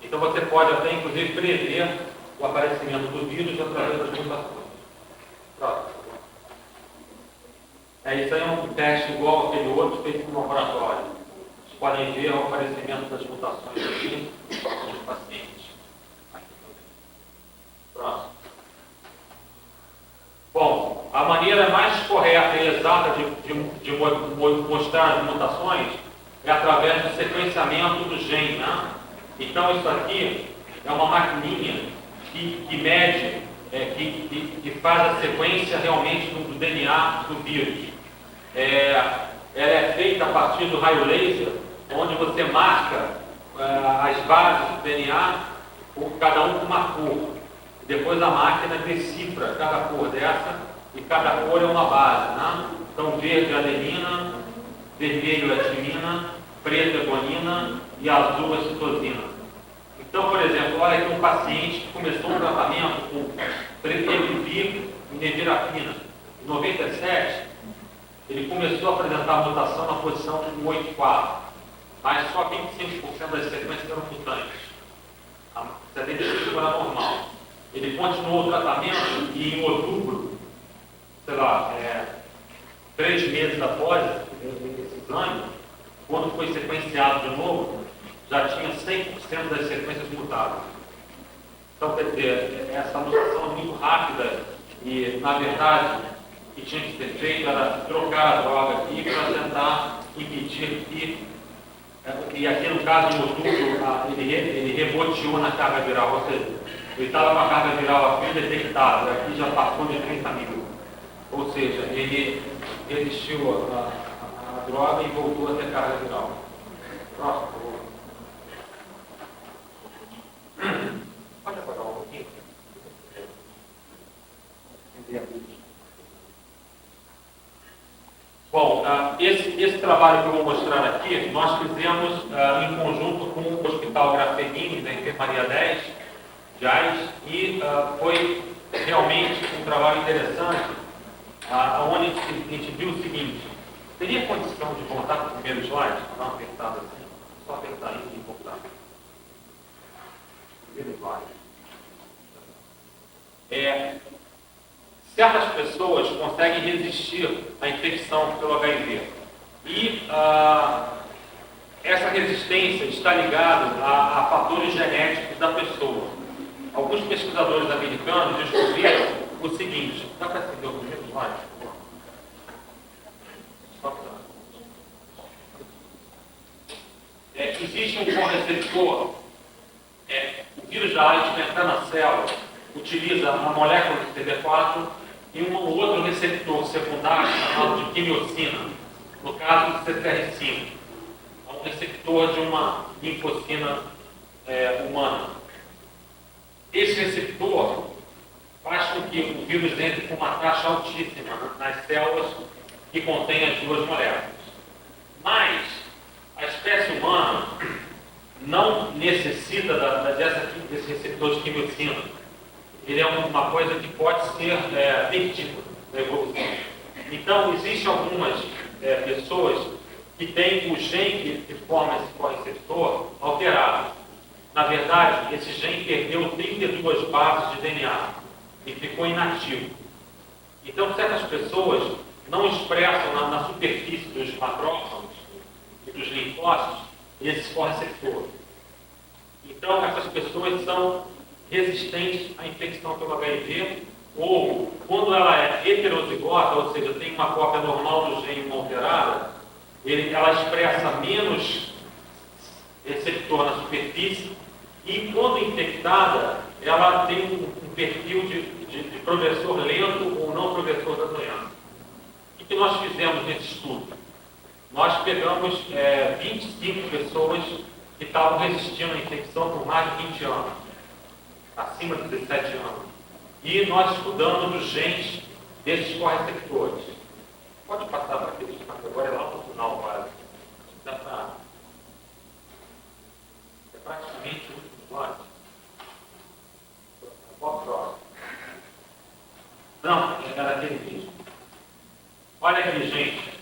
Então, você pode até, inclusive, prever o aparecimento do vírus através das mutações. Próximo. Isso aí é um teste igual aquele outro feito no laboratório. Vocês podem ver o aparecimento das mutações aqui nos pacientes. Próximo. Bom, a maneira mais correta e exata de mostrar as mutações é através do sequenciamento do gene, né? Então, isso aqui é uma maquininha que mede, que faz a sequência realmente do DNA do vírus. Ela é feita a partir do raio laser, onde você marca as bases do DNA, cada um com uma cor. Depois a máquina decifra cada cor dessa, e cada cor é uma base, né? Então, verde é adenina, vermelho é timina, preto é guanina e azul é citosina. Então, por exemplo, olha aqui um paciente que começou um tratamento com pretilivir e nevirapina. Em 97, ele começou a apresentar a mutação na posição 184, mas só 25% das sequências eram mutantes. A 75% era normal. Ele continuou o tratamento e em outubro, sei lá, 3 meses após esse exame, quando foi sequenciado de novo, já tinha 100% das sequências mutadas. Então, quer dizer, essa mutação é muito rápida e, na verdade, o que tinha que ser feito era trocar a droga aqui para tentar impedir que, e aqui no caso, em outubro, ele reboteou na carga viral, ou seja, ele estava com a carga viral aqui detectada, aqui já passou de 30 mil. Ou seja, ele resistiu a droga e voltou a ter carga viral. Próximo, por favor. Pode apagar um pouquinho? Bom, esse trabalho que eu vou mostrar aqui, nós fizemos em conjunto com o Hospital Grafenini, da Enfermaria 10, de AIS, e foi realmente um trabalho interessante, onde a gente viu o seguinte: teria condição de voltar para o primeiro slide? Dar uma apertada assim? Só apertar aí e voltar. Primeiro slide. Certas pessoas conseguem resistir à infecção pelo HIV. E essa resistência está ligada a fatores genéticos da pessoa. Alguns pesquisadores americanos descobriram o seguinte: dá para acender o primeiro slide? Existe um correceptor, o vírus da AIDS, para entrar na célula, utiliza a molécula de CD4 e um outro receptor secundário chamado de quimiocina, no caso de CCR5, é um receptor de uma linfocina humana. Esse receptor faz com que o vírus entre com uma taxa altíssima nas células que contêm as duas moléculas. Mas a espécie humana não necessita desse receptor de quimiocina. Ele é uma coisa que pode ser perdida na evolução. Então, existem algumas pessoas que têm o gene que forma esse correceptor alterado. Na verdade, esse gene perdeu 32 bases de DNA e ficou inativo. Então, certas pessoas não expressam na superfície dos macrófagos e dos linfócitos esse correceptor. Então, essas pessoas são resistentes à infecção pelo HIV, ou quando ela é heterozigota, ou seja, tem uma cópia normal do gene não alterada, ela expressa menos receptor na superfície, e quando infectada, ela tem um perfil de progressor lento ou não progressor da doença. O que nós fizemos nesse estudo? Nós pegamos 25 pessoas que estavam resistindo à infecção por mais de 20 anos, acima de 17 anos. E nós estudamos os genes desses correceptores. Pode passar para aquele agora, é lá no final, quase. É praticamente o último slide. Qual próximo? Não, era aquele vídeo. Olha aqui, gente.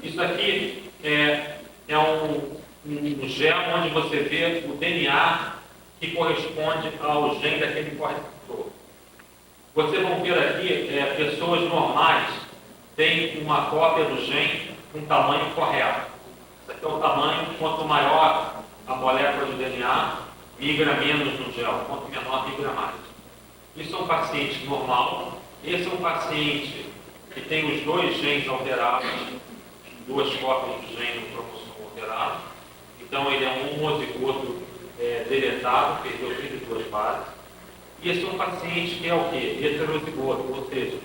Isso aqui é um gel onde você vê o DNA que corresponde ao gene daquele corretor. Vocês vão ver aqui, pessoas normais têm uma cópia do gene com o tamanho correto. Esse aqui é o tamanho, quanto maior a molécula de DNA, migra menos no gel, quanto menor, migra mais. Isso é um paciente normal. Esse é um paciente que tem os dois genes alterados, duas cópias do gene no cromossomo alterado. Então ele é um homozigoto deletado, perdeu 32 bases. E esse é um paciente que é o quê? Heterozigoto, ou seja,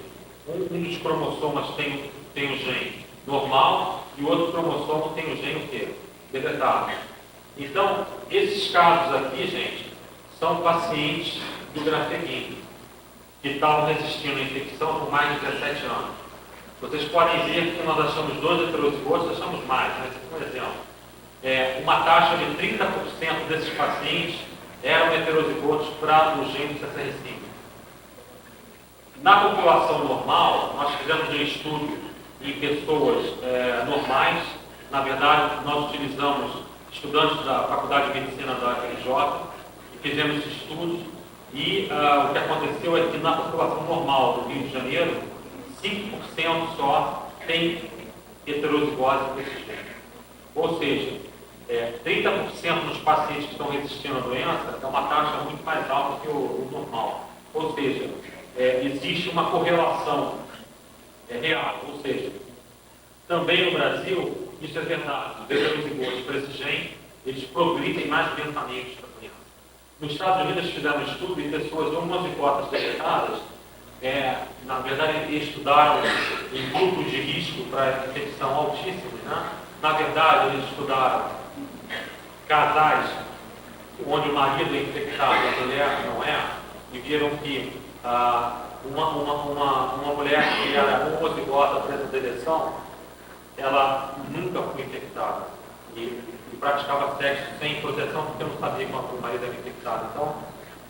um dos cromossomas tem o gene normal e o outro cromossomo tem o gene o quê? Deletado. Então, esses casos aqui, gente, são pacientes do grafeguinho, que estavam resistindo à infecção por mais de 17 anos. Vocês podem ver que nós achamos 2 heterozigotos, achamos mais, mas aqui um exemplo. Uma taxa de 30% desses pacientes eram heterozigotos para o gene CCR5. Na população normal, nós fizemos um estudo em pessoas normais. Na verdade, nós utilizamos estudantes da Faculdade de Medicina da FRJ e fizemos esse estudo. E o que aconteceu é que na população normal do Rio de Janeiro, 5% só tem heterozigose desse gene. Ou seja, 30% dos pacientes que estão resistindo à doença é uma taxa muito mais alta que o normal. Ou seja, existe uma correlação real. Ou seja, também no Brasil, isso é verdade. Os heterozigotos para esse gene, eles progridem mais lentamente para a doença. Nos Estados Unidos fizeram um estudo em pessoas homozigotas deletadas. Na verdade, eles estudaram em grupos de risco para infecção altíssimos, né? Na verdade, eles estudaram casais onde o marido é infectado e a mulher não é, e viram que uma mulher que era homozigota presa de deleção, ela nunca foi infectada e praticava sexo sem proteção porque não sabia quando o marido era infectado. Então,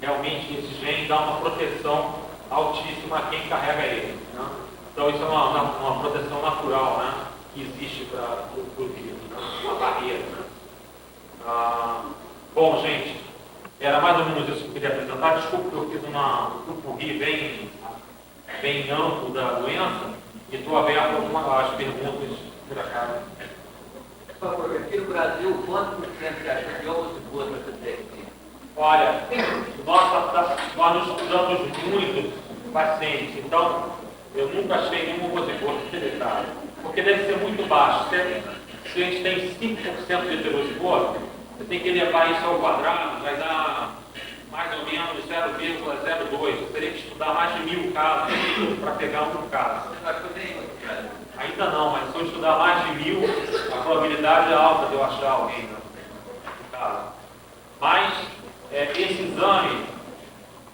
realmente, esse gene dá uma proteção altíssima a quem carrega ele, né? Então, isso é uma proteção natural, né, que existe para o vírus, né? Uma barreira. Né? Bom, gente, era mais ou menos isso que eu queria apresentar. Desculpe que eu fiz um pupurri bem amplo da doença e estou aberto a algumas perguntas por acaso. Por favor, aqui no Brasil, quanto por cento você acha de homozigoto você tem? Olha, nós estudamos muitos pacientes, então eu nunca achei nenhum homozigoto deletado, porque deve ser muito baixo. Se a gente tem 5% de heterozigoto, você tem que levar isso ao quadrado, vai dar mais ou menos 0,02. Você teria que estudar mais de 1000 casos para pegar um caso. Ainda não, mas se eu estudar mais de 1000, a probabilidade é alta de eu achar alguém no caso. Mas esse exame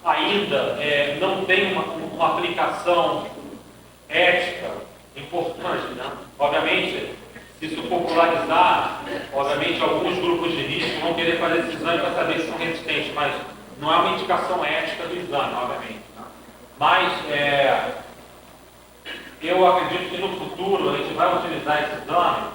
ainda não tem uma aplicação ética importante, né? Obviamente, se isso popularizar, obviamente alguns grupos de risco vão querer fazer esse exame para saber se são resistentes, mas não é uma indicação ética do exame, obviamente. Né? Mas eu acredito que no futuro a gente vai utilizar esse exame,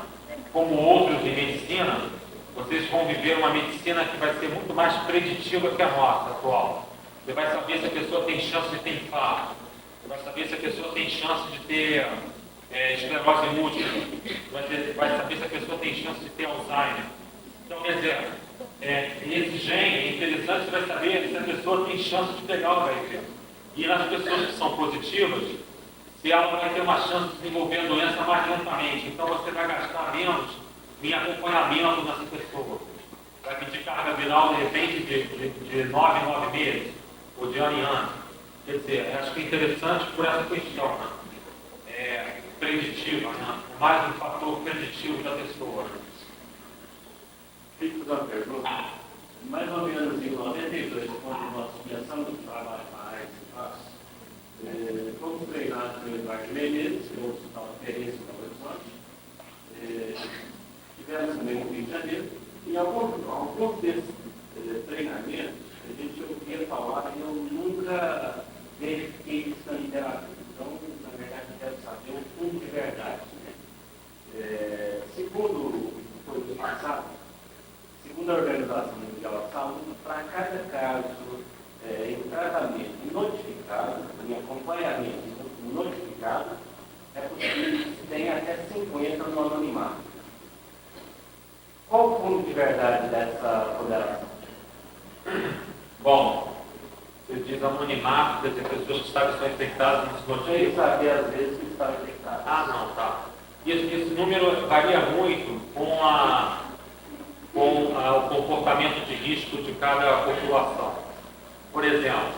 como outros em medicina. Vocês vão viver uma medicina que vai ser muito mais preditiva que a nossa atual. Você vai saber se a pessoa tem chance de ter infarto, você vai saber se a pessoa tem chance de ter esclerose múltipla, vai saber se a pessoa tem chance de ter Alzheimer. Então, quer dizer, esse gene é interessante, você vai saber se a pessoa tem chance de pegar o HIV. E nas pessoas que são positivas, se ela vai ter uma chance de desenvolver a doença mais lentamente. Então, você vai gastar menos em acompanhamento nessa pessoa. Vai pedir carga viral, de repente, de 9 em 9 meses, ou de ano em ano. Quer dizer, acho que é interessante por essa questão, né? Preditiva, né? Mais um fator preditivo da pessoa. Fico da pergunta. Mais ou menos em 92, quando nós começamos o trabalho na AIDS e FAS, fomos treinados pelo Eduardo Menezes, que hoje está uma referência em Belo Horizonte. Tivemos também no Rio de Janeiro. E ao longo desse treinamento, a gente ouvia falar, e eu nunca verifiquei isso terapia. Então, na verdade, eu quero saber o fundo de verdade. Segundo foi do passado, segundo a Organização Mundial de Saúde, para cada caso em tratamento notificado, em acompanhamento notificado, é possível que se tenha até 50 no anonimato. Qual o fundo de verdade dessa ponderação? Bom, você diz anonimato, quer dizer, pessoas que sabem que estão infectadas não se Sem notificam. saber, às vezes, que estava infectado. Ah, não, tá. Esse número varia muito com o comportamento de risco de cada população. Por exemplo,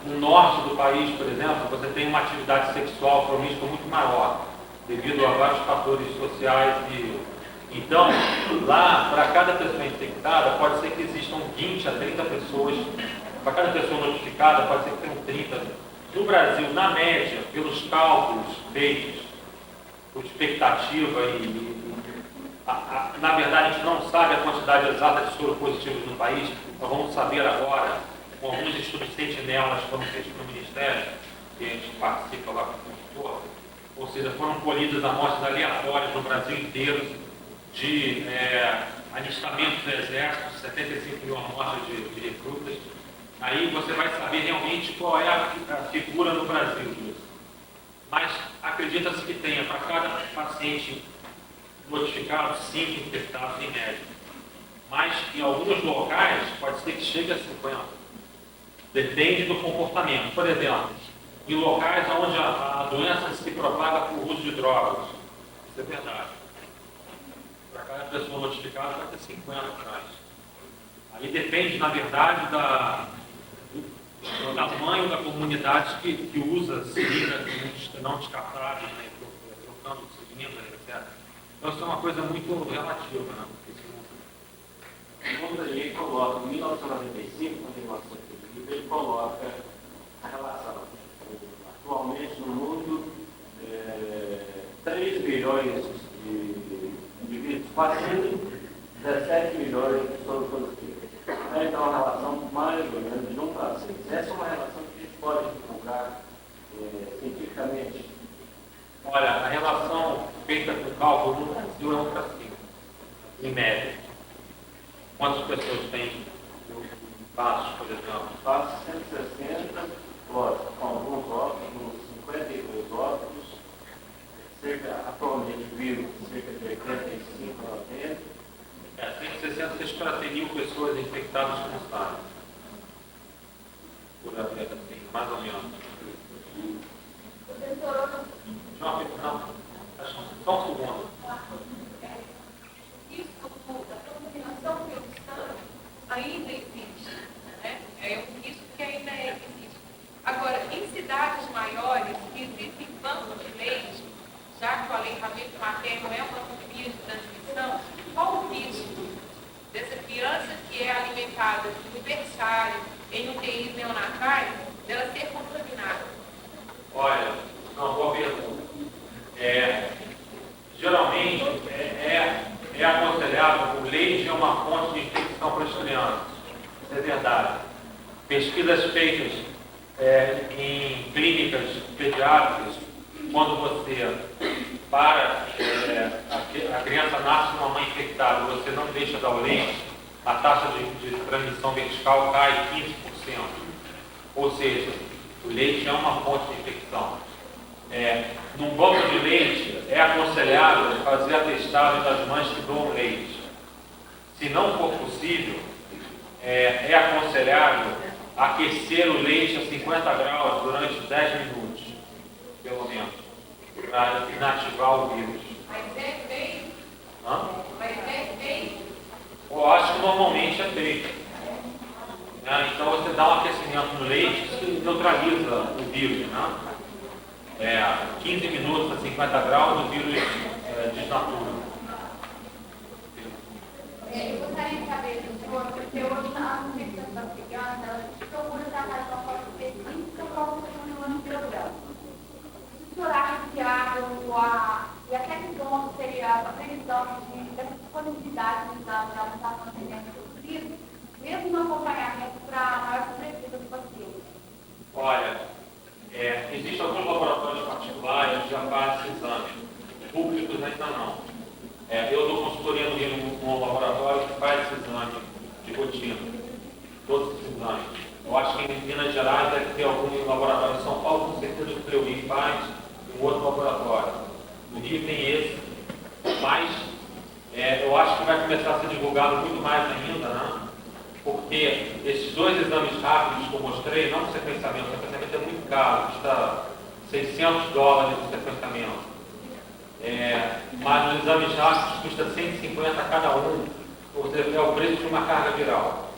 no norte do país, por exemplo, você tem uma atividade sexual com um risco muito maior, devido a vários fatores sociais. Então, lá, para cada pessoa infectada, pode ser que existam 20 a 30 pessoas. Para cada pessoa notificada, pode ser que tenham 30. No Brasil, na média, pelos cálculos feitos, por expectativa na verdade, a gente não sabe a quantidade exata de soropositivos no país, nós vamos saber agora, com alguns estudos sentinelas que foram feitos pelo Ministério, que a gente participa lá com o consultor, ou seja, foram colhidas amostras aleatórias no Brasil inteiro de alistamento do Exército, 75 mil amostras de recrutas. Aí você vai saber realmente qual é a figura no Brasil disso. Mas acredita-se que tenha para cada paciente notificado 5 infectados em média. Mas em alguns locais pode ser que chegue a 50. Depende do comportamento. Por exemplo, em locais onde a doença se propaga por uso de drogas. Isso é verdade. Para cada pessoa notificada vai ter 50 atrás. Aí depende, na verdade, do tamanho da comunidade que usa seringas não descartáveis, né, trocando seringas, etc. Então isso é uma coisa muito relativa, né? Quando a gente coloca, em 1995, quando ele lançou esse livro, ele coloca a relação. Atualmente no mundo, 3 bilhões de indivíduos, quase 17 milhões de soropositivos. Então, a relação mais ou menos de 1 para 6. Essa é uma relação que a gente pode divulgar cientificamente. Olha, a relação feita com cálculo no Brasil é 1 para 5, em média. Quantas pessoas têm passos, por exemplo? Passos 160, óbitos, com alguns óbitos, 52 óbitos, atualmente vivos, cerca de 85 a 90. 160 para 100 mil pessoas infectadas com SARS. Por assim, mais ou menos. Não, só um segundo. Isso tudo, a contaminação pelo sangue ainda existe, né? É um risco que ainda existe. Agora, em cidades maiores, que existem bancos de leite, já que o aleitamento materno é uma via de transmissão, qual o risco dessa criança que é alimentada no berçário, em UTIs neonatais, dela ser contaminada? Olha, uma boa pergunta. Geralmente é aconselhado, o leite é uma fonte de infecção para as crianças. Isso é verdade. Pesquisas feitas em clínicas pediátricas, quando você a criança nasce com uma mãe infectada, você não deixa dar o leite, a taxa de transmissão vertical cai 15%. Ou seja, o leite é uma fonte de infecção. Num banco de leite, é aconselhável fazer a testagem das mães que doam leite. Se não for possível, é aconselhável aquecer o leite a 50 graus durante 10 minutos, pelo menos, para inativar o vírus. Mas é feito? Mas é feito? Eu acho que normalmente é feito. Então você dá um aquecimento no leite e neutraliza o vírus, né? 15 minutos a 50 graus, o vírus desnatura. Eu gostaria de saber do senhor, porque hoje na infecção da criança, ela procura tratar de uma forma específica para o funcionamento do programa. O senhor acha que e até que ponto seria a previsão dessa disponibilidade de exame de aumentação de tendência do vírus, mesmo no acompanhamento para a maior sobrevida do paciente? Olha, Existem alguns laboratórios particulares que já fazem esse exame, públicos ainda não. Eu dou consultoria no Rio num laboratório que faz esse exame de rotina, todos esses exames. Eu acho que em Minas Gerais deve ter algum laboratório em São Paulo, com certeza que o Fleury faz, um outro laboratório. No Rio tem esse, mas eu acho que vai começar a ser divulgado muito mais ainda, né? Porque esses dois exames rápidos que eu mostrei, não o sequenciamento é muito caro, custa $600 o sequenciamento. Mas os exames rápidos custa $150 cada um, ou seja, é o preço de uma carga viral.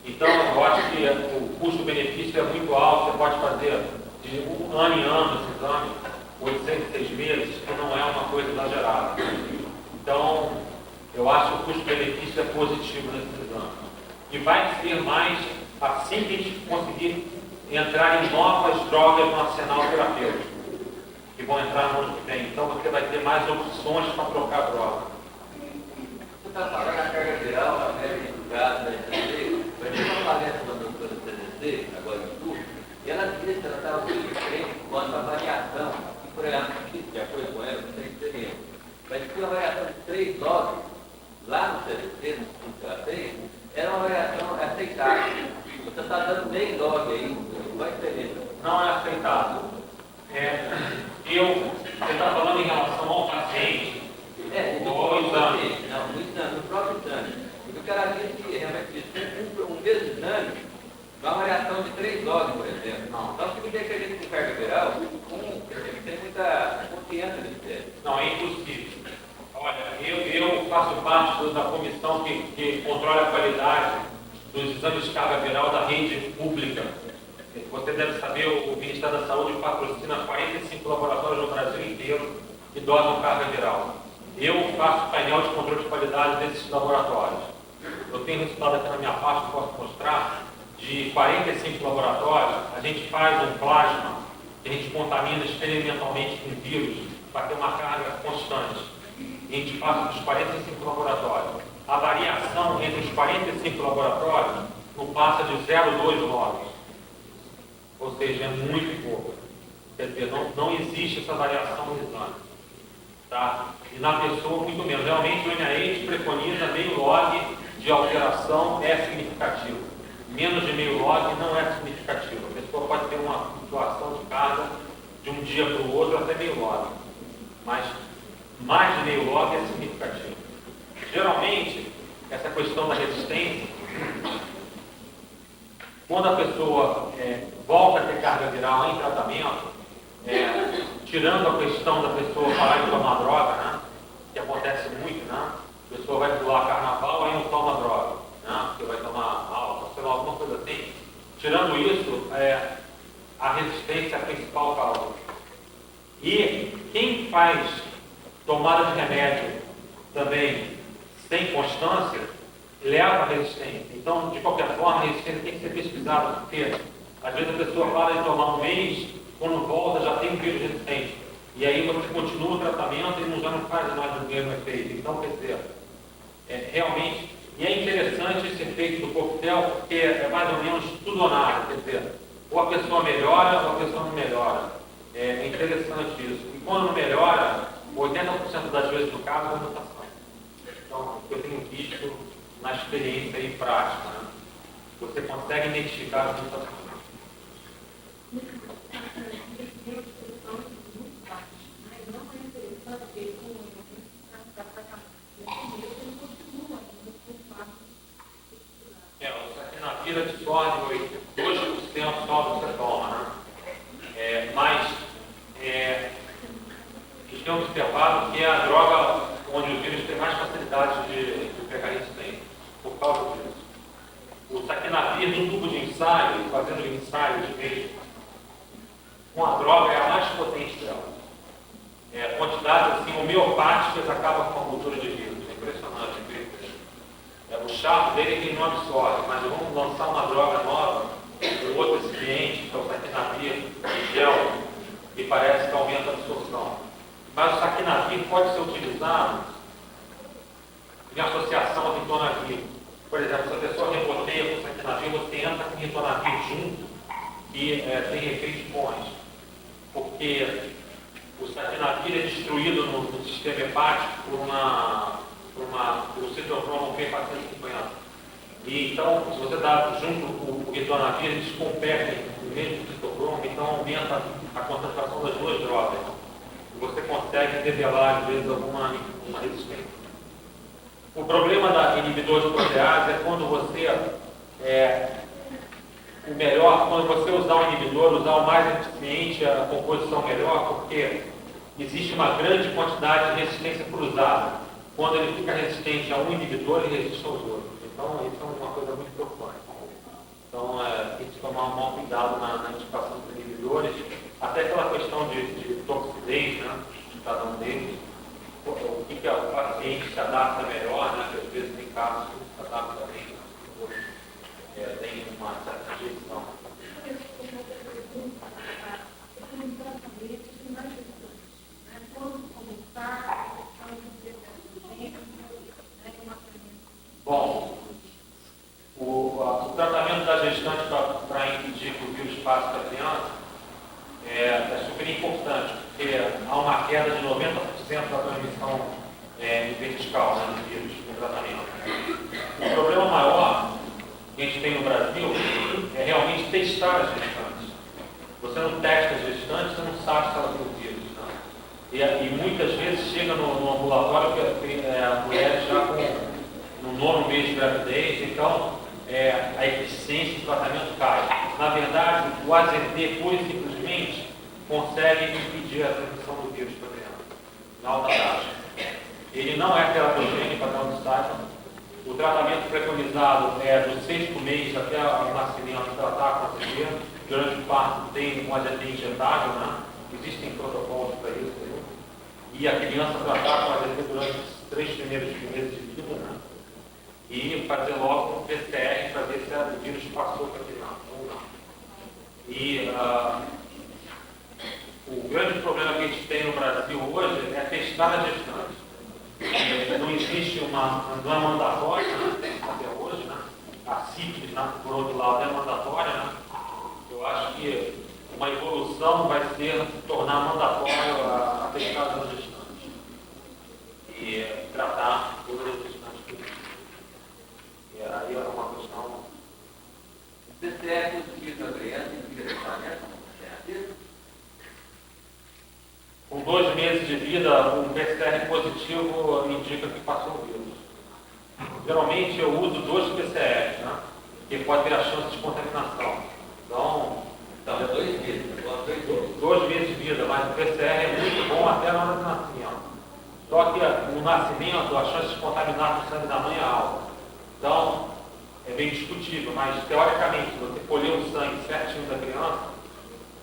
Então, eu acho que o custo-benefício é muito alto, você pode fazer de ano em ano esse exame, 806 meses, que não é uma coisa exagerada. Então, eu acho que o custo-benefício é positivo nesse exame. E vai ser mais assim que a gente conseguir entrar em novas drogas no arsenal terapêutico, que vão entrar no ano que vem. Então, você vai ter mais opções para trocar droga. Você está falando da carga viral, a média do gás da CDC, vai ter uma palestra da doutora CDC, agora em tudo, e ela disse que ela estava muito diferente quanto à variação, e por exemplo, de acordo com ela, não tem experiência, mas que uma variação de 3 doses, lá no CDC, no estudo que ela fez, era uma variação aceitável. Você está dando meio dose aí, qual a diferença? Não é aceitável. Você está falando em relação ao paciente, no exame. Não, no exame, no próprio exame. Porque o cara disse que realmente um mesmo exame, uma variação de 3 doses, por exemplo. Não. Então, se você acredita com carga viral, tem muita confiança nesse teste. não, é impossível. Olha, eu faço parte da comissão que controla a qualidade dos exames de carga viral da rede pública. Você deve saber, o Ministério da Saúde patrocina 45 laboratórios no Brasil inteiro que dosam carga viral. Eu faço painel de controle de qualidade desses laboratórios. Eu tenho resultado aqui na minha parte, posso mostrar, de 45 laboratórios, a gente faz um plasma que a gente contamina experimentalmente com vírus para ter uma carga constante. A gente passa dos 45 laboratórios. A variação entre os 45 laboratórios não passa de 0,2 logs. Ou seja, é muito pouco. Quer dizer, não existe essa variação no exame. Tá? E na pessoa, muito menos. Realmente, o NIH preconiza meio log de alteração é significativo. Menos de meio log não é significativo. A pessoa pode ter uma flutuação de carga de um dia para o outro até meio log. Mas mais de meio log é significativo. Geralmente, essa questão da resistência, quando a pessoa volta a ter carga viral em tratamento, tirando a questão da pessoa parar de tomar droga, né, que acontece muito, né, a pessoa vai pular carnaval e não toma droga, né, porque vai tomar álcool, sei lá, alguma coisa assim. Tirando isso, a resistência é a principal causa. E quem faz tomada de remédio também sem constância, leva a resistência. Então, de qualquer forma, a resistência tem que ser pesquisada, porque às vezes a pessoa para de tomar um mês, quando volta já tem um vírus resistente. E aí você continua o tratamento e já não faz mais o mesmo efeito. Então, quer dizer, realmente, e é interessante esse efeito do coquetel, porque é mais ou menos tudo ou nada, quer dizer, ou a pessoa melhora ou a pessoa não melhora. É interessante isso. E quando não melhora, 80% das vezes do caso é mutação. Então, eu tenho visto na experiência e prática, né? Você consegue identificar as mutações. O saquinavir absorve 2% só do que você toma, né? Mas eles têm observado que é a droga onde os vírus têm mais facilidade de pegar resistência, por causa disso. O saquinavir, num tubo de ensaio, fazendo ensaios mesmo, com a droga é a mais potente dela. Quantidades assim, homeopáticas acabam com a cultura de vírus. É impressionante. O chato dele é que ele não absorve, mas vamos lançar uma droga nova, um outro excipiente, que é o saquinavir gel, e parece que aumenta a absorção. Mas o saquinavir pode ser utilizado em associação ao ritonavir. Por exemplo, se a pessoa reboteia com saquinavir, você entra com ritonavir junto e tem efeitos bons. porque o satinavir é destruído no sistema hepático por citocromo P450. E então, se você dá junto o ritonavir, eles competem no mesmo citocromo, então aumenta a concentração das duas drogas. E você consegue revelar, às vezes, uma resistência. O problema da inibidor de protease é quando você quando você usar o inibidor, usar o mais eficiente, a composição melhor, porque existe uma grande quantidade de resistência cruzada. Quando ele fica resistente a um inibidor, ele resiste aos outros. Então, isso é uma coisa muito preocupante. Então, tem que tomar um maior cuidado na indicação dos inibidores, até aquela questão de toxidez, né, de cada um deles, o que o paciente se adapta melhor, né, que às vezes tem casos que se adapta bem, outros tem uma certa rejeição. Bom, o tratamento da gestante para impedir que o vírus passe para a criança é super importante, porque há uma queda de 90% da transmissão vertical, né, do vírus no tratamento. O problema maior que a gente tem no Brasil é realmente testar as gestantes. Você não testa as gestantes, você não sabe se ela tem o vírus. Né? E muitas vezes chega no ambulatório que a mulher já no 9º mês de gravidez, então a eficiência do tratamento cai. Na verdade, o AZT, pura e simplesmente, consegue impedir a transmissão do vírus para a criança, na alta taxa. Ele não é teratogênico, para não saiba. O tratamento preconizado é do 6º mês até o nascimento, tratar com AZT. Durante o parto tem um AZT injetável, né? Existem protocolos para isso. Né? E a criança tratar com AZT durante os 3 primeiros meses de vida, né? E fazer logo um PCR para ver se o vírus passou para a criança ou não. E o grande problema que a gente tem no Brasil hoje é testar a gestante. Não existe não é mandatória, né, até hoje, né? A CIP, né, por outro lado, é mandatória, né? Eu acho que uma evolução vai ser tornar mandatório a testagem da gestante e tratar todas as gestantes do vírus. E aí é uma questão. O PCR positivo na criança indica tratamento? Com 2 meses de vida, um PCR positivo indica que passou o vírus. Geralmente eu uso 2 PCRs, né? Porque pode ter a chance de contaminação. Então é 2 meses. 2 meses de vida, mas o PCR é muito bom até na hora do nascimento. Só que no nascimento a chance de contaminar o sangue da mãe é alta. Então, é bem discutível, mas teoricamente, se você colher o sangue certinho da criança,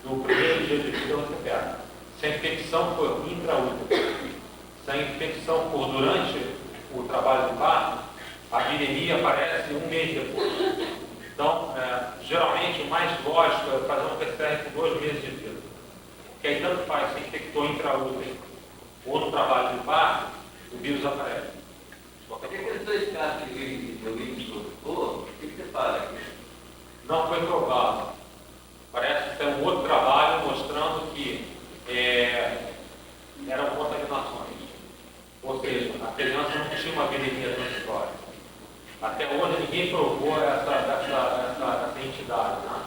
no primeiro dia de vida você pega. Se a infecção for intraútero, se a infecção for durante o trabalho de parto, a viremia aparece 1 mês depois. Então, geralmente, o mais lógico é fazer um PCR com 2 meses de vida. Porque aí tanto faz se infectou intraútero ou no trabalho de parto, o vírus aparece. Aqueles 2 casos que eu vi que o que você fala aqui? Não foi provado. Parece que tem um outro trabalho mostrando que eram contaminações. Ou seja, a criança não tinha uma viremia transitória. Até hoje ninguém provou essa entidade, né?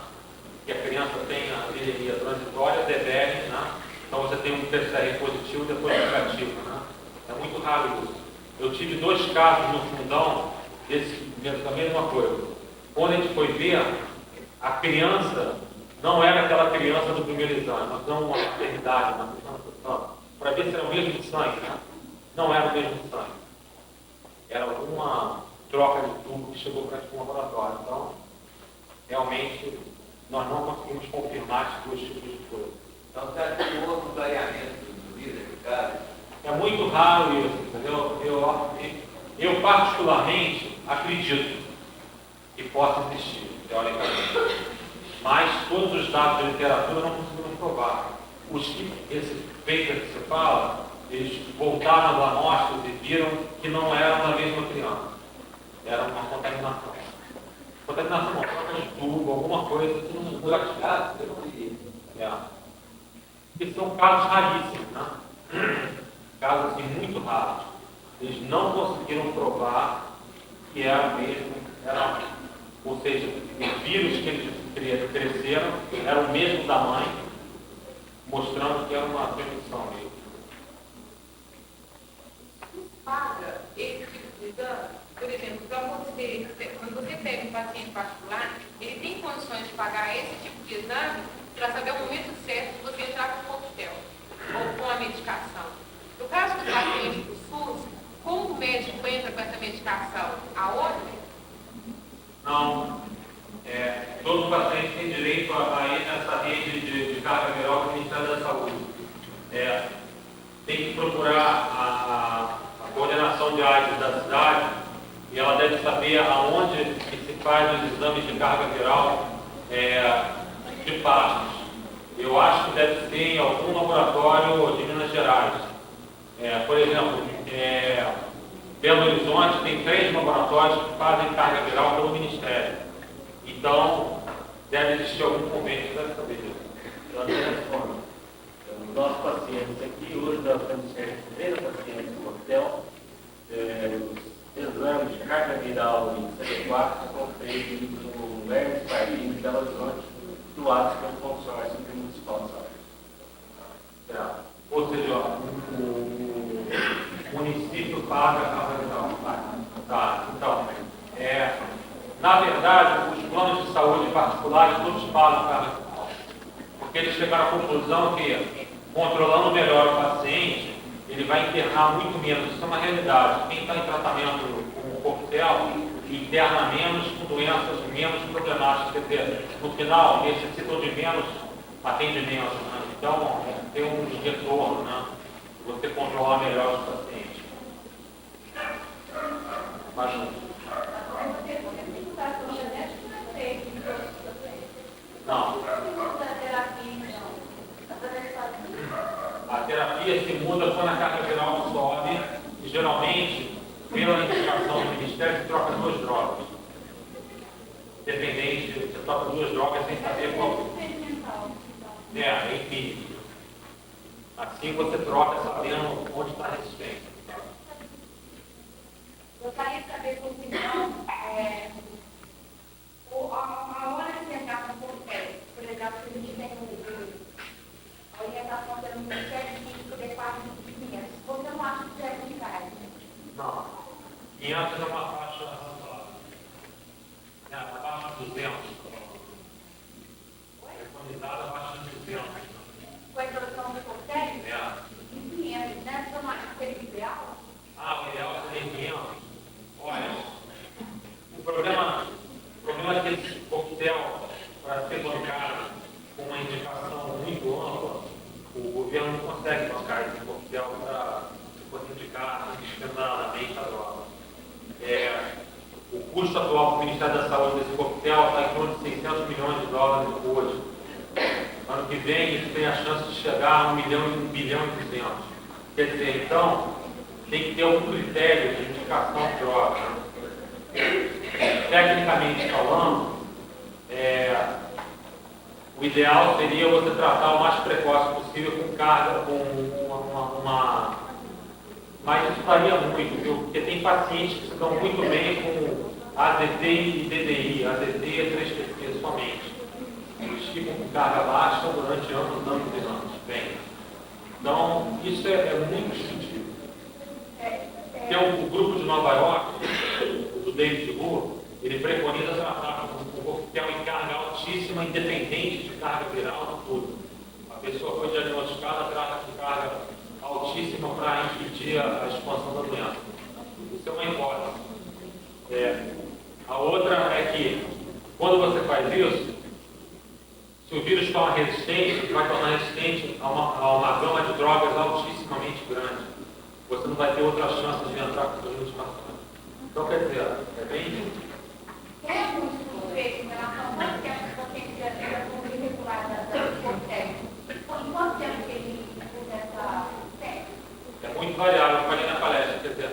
Que a criança tem a viremia transitória, DVR, né? Então você tem um PCR positivo e depois negativo, né? É muito raro isso. Eu tive 2 casos no fundão da mesma coisa. Quando a gente foi ver, a criança não era aquela criança do primeiro exame, nós damos uma maternidade, para ver se era o mesmo sangue, né? Não era o mesmo sangue. Era alguma troca de tubo que chegou para o laboratório. Então, realmente, nós não conseguimos confirmar esses 2 tipos de coisa. Então, você acha que houve um clareamento do vírus, caso? É muito raro isso, entendeu? Eu particularmente acredito que possa existir, teoricamente. Mas todos os dados da literatura não conseguiram provar. Esses papers que você fala, eles voltaram às amostras e viram que não eram da mesma criança. Era uma contaminação. Contaminação não, troca de tubo, alguma coisa que não eu não vi. que são casos raríssimos, né? Casos assim, muito raros. Eles não conseguiram provar que era mesmo, ou seja, os vírus que eles cresceram eram o mesmo da mãe, mostrando que era uma transmissão mesmo. Paga esse tipo de exame, por exemplo, para você, quando você pega um paciente particular, ele tem condições de pagar esse tipo de exame para saber o momento certo de você entrar com o coquetel ou com a medicação. No caso do paciente do SUS, como o médico entra com essa medicação? Aonde? Não. Todo paciente tem direito a ir nessa rede de carga viral do Ministério da Saúde. Tem que procurar a coordenação de AIDS da cidade e ela deve saber aonde que se faz os exames de carga viral de pastos. Eu acho que deve ser em algum laboratório de Minas Gerais. Por exemplo, Belo Horizonte tem 3 laboratórios que fazem carga viral pelo Ministério. Então, deve existir algum convênio que deve saber disso. Da mesma forma, os nossos pacientes aqui, hoje nós temos cerca de 30 pacientes no hotel. Os exames de carga viral e CD4 são feitos no Hermes Pardini de Belo Horizonte, doados pelo consórcio municipal de saúde. Ou seja, o município paga a carga viral. Tá, então, na verdade, os planos de saúde particulares todos pagam a carga viral. Porque eles chegaram à conclusão que, controlando melhor o paciente, ele vai internar muito menos. Isso é uma realidade. Quem está em tratamento com o coquetel interna menos com doenças menos problemáticas. Quer dizer, no final, necessitou de menos atendimento. Né? Então, tem um retorno, né? Você controlar melhor os pacientes. Mas não. A terapia se muda quando a carga viral sobe e geralmente, pela indicação do Ministério, se troca 2 drogas. Dependente, você troca 2 drogas sem saber qual. É empírico. Assim você troca sabendo onde está a resistência. Eu queria saber como então, a hora de entrar com o coquetel, por exemplo, se a gente tem a orientação pelo Ministério de poder parte de 500, você não acha que é eficaz? Não. 500 é uma faixa razoável. Abaixo de 200. Preconizada abaixo de 200. Com a introdução do coquetel? Em 500, né? Você não acha que seria ideal? O ideal seria 500. Olha, o problema é que esse coquetel, para ser bancado com uma indicação muito ampla, o governo não consegue bancar esse coquetel para poder indicar indiscriminadamente a droga. O custo atual do Ministério da Saúde desse coquetel está em torno de 600 milhões de dólares hoje. Ano que vem, isso tem a chance de chegar a 1 bilhão e 200. Quer dizer, então, tem que ter algum critério de indicação de droga. Tecnicamente falando, o ideal seria você tratar o mais precoce possível com carga, com uma... Mas isso varia muito, viu? Porque tem pacientes que estão muito bem com AZT e DDI, AZT e 3TC somente. Eles ficam com carga baixa durante anos e anos. Bem, então, isso é muito discutível. Tem um grupo de Nova York, do David Wu, ele preconiza tratar com coquetel em carga altíssima, independente de carga viral, tudo. A pessoa foi diagnosticada, trata com carga altíssima para impedir a expansão da doença. Isso é uma hipótese. A outra é que, quando você faz isso, se o vírus torna resistente, vai tornar resistente a uma gama de drogas altissimamente grande. Você não vai ter outras chances de entrar com suas medicações. Então, quer dizer, é bem... Tem algum estudo feito em relação a quanto tempo o paciente já foi irregular da coquetel? Em quanto tempo que ele usa essa técnica? É muito variável, eu falei na palestra, quer dizer,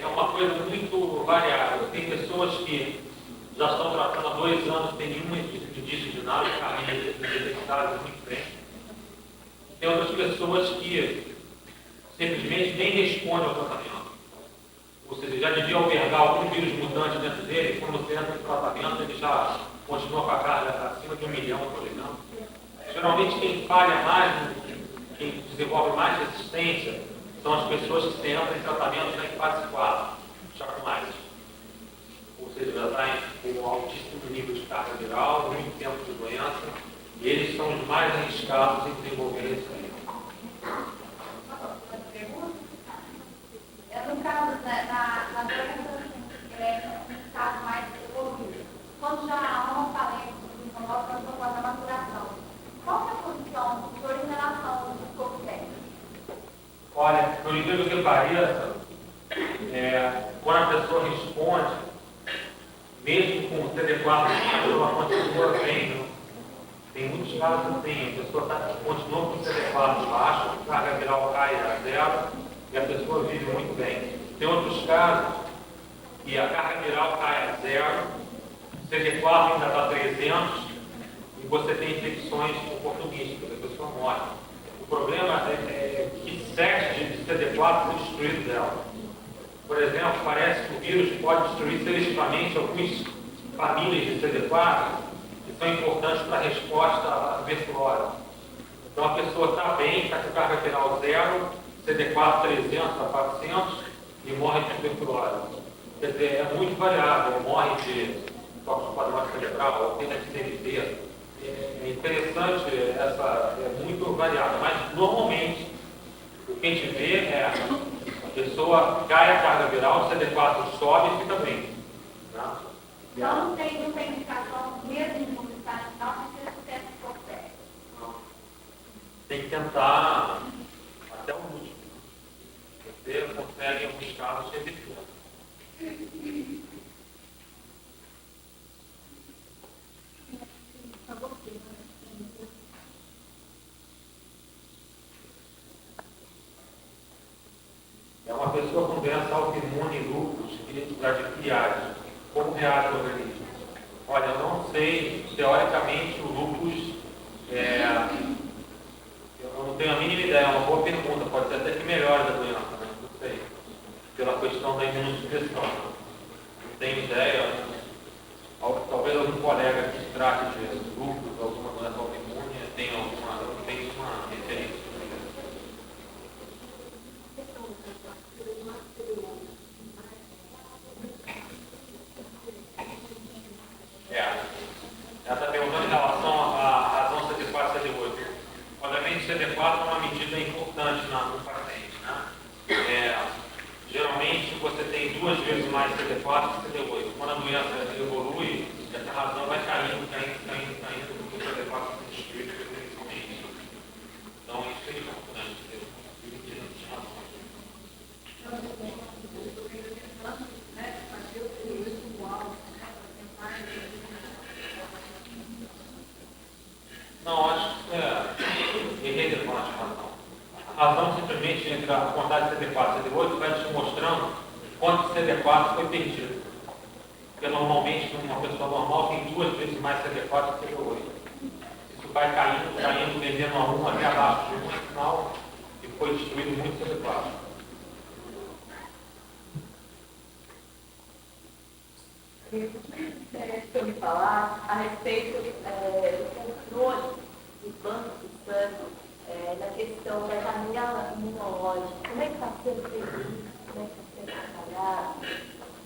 é uma coisa muito variável. Tem pessoas que já estão tratando há 2 anos, tem nenhum indício de nada, carrinhas detectadas muito bem. Tem outras pessoas que simplesmente nem respondem ao tratamento. Ou seja, já devia albergar algum vírus mutante dentro dele, e quando você entra no tratamento, ele já continua com a carga acima de 1 milhão, por exemplo. Geralmente, quem falha mais, quem desenvolve mais resistência, são as pessoas que se entram em tratamento já em fase 4, já com mais. Ou seja, já está com um altíssimo nível de carga viral, muito tempo de doença, e eles são os mais arriscados em desenvolver isso aí. No caso, na doença, no caso mais desenvolvido, quando já há uma falência do imunológico, nós vamos fazer a maturação. Qual é a posição do senhor em relação ao corpo técnico? Olha, por incrível que pareça, quando a pessoa responde, mesmo com o CD4, a pessoa continua bem. Né? Tem muitos casos assim, a pessoa continua com o CD4 baixo, a carga viral cai a 0 e a pessoa vive muito bem. Tem outros casos que a carga viral cai a 0, o CD4 ainda está 300 e você tem infecções oportunísticas, a pessoa morre. O problema é que 7 de CD4 foi destruído dela. Por exemplo, parece que o vírus pode destruir seletivamente algumas famílias de CD4 que são importantes para a resposta à tuberculose. Então a pessoa está bem, está com carga viral 0, CD4 300 a 400 e morre de tuberculose. Quer dizer, é muito variável, morre de toxoplasmose cerebral, ou tem CNT. É interessante, é muito variável, mas normalmente o que a gente vê é a pessoa cai a carga viral, o CD4 sobe e fica bem. Né? Então não tem indicação mesmo em comunitário, não precisa ser corpo técnico. Tem que tentar até o último. Você consegue, em alguns casos, resistir. É uma pessoa com doença autoimune, lúpus, bradiquiários. Como reage o organismo? Olha, eu não sei, teoricamente, o lúpus eu não tenho a mínima ideia, é uma boa pergunta, pode ser até que melhore a doença, né? Não sei. Pela questão da imunossupressão. Não tenho ideia. Talvez algum colega que trate de lúpus, alguma doença autoimune, tenha uma referência. Ela está perguntando em relação à razão CD4 e CD8. Obviamente, CD4 é uma medida importante no paciente. Né? Geralmente, você tem 2 vezes mais CD4 que CD8. Quando a doença evolui, essa razão vai caindo, porque o CD4 se destruído preferencialmente. Então, isso é importante. Não, acho que é irrelevante a razão. A razão simplesmente entre a quantidade de CD4 e CD8 vai te mostrando quanto CD4 foi perdido. Porque normalmente, uma pessoa normal tem 2 vezes mais CD4 que CD8. Isso vai caindo, vendendo a 1 até abaixo de 1, no final, e foi destruído muito CD4. Se eu me falar a respeito do controle dos bancos de sangue na questão da janela imunológica. Como é que está sendo feito? Como é que está sendo trabalhado?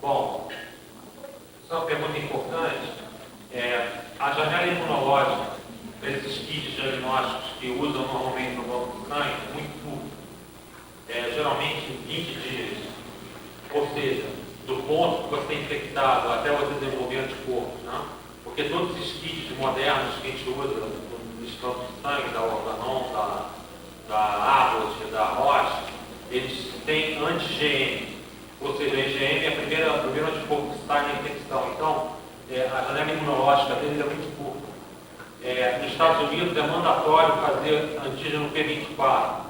Bom, isso é uma pergunta importante. A janela imunológica para esses kits diagnósticos que usam normalmente no banco de sangue é muito curto. Geralmente 20 dias. Ou seja, do ponto que você é infectado até você desenvolver anticorpos, né? Porque todos esses kits modernos que a gente usa nos bancos de sangue, da Organon, da Abbott, da Roche, eles têm anti-IgM. Ou seja, a IgM é o primeiro anticorpo que sai na infecção. Então, a janela imunológica deles é muito curta. Nos Estados Unidos é mandatório fazer antígeno P24.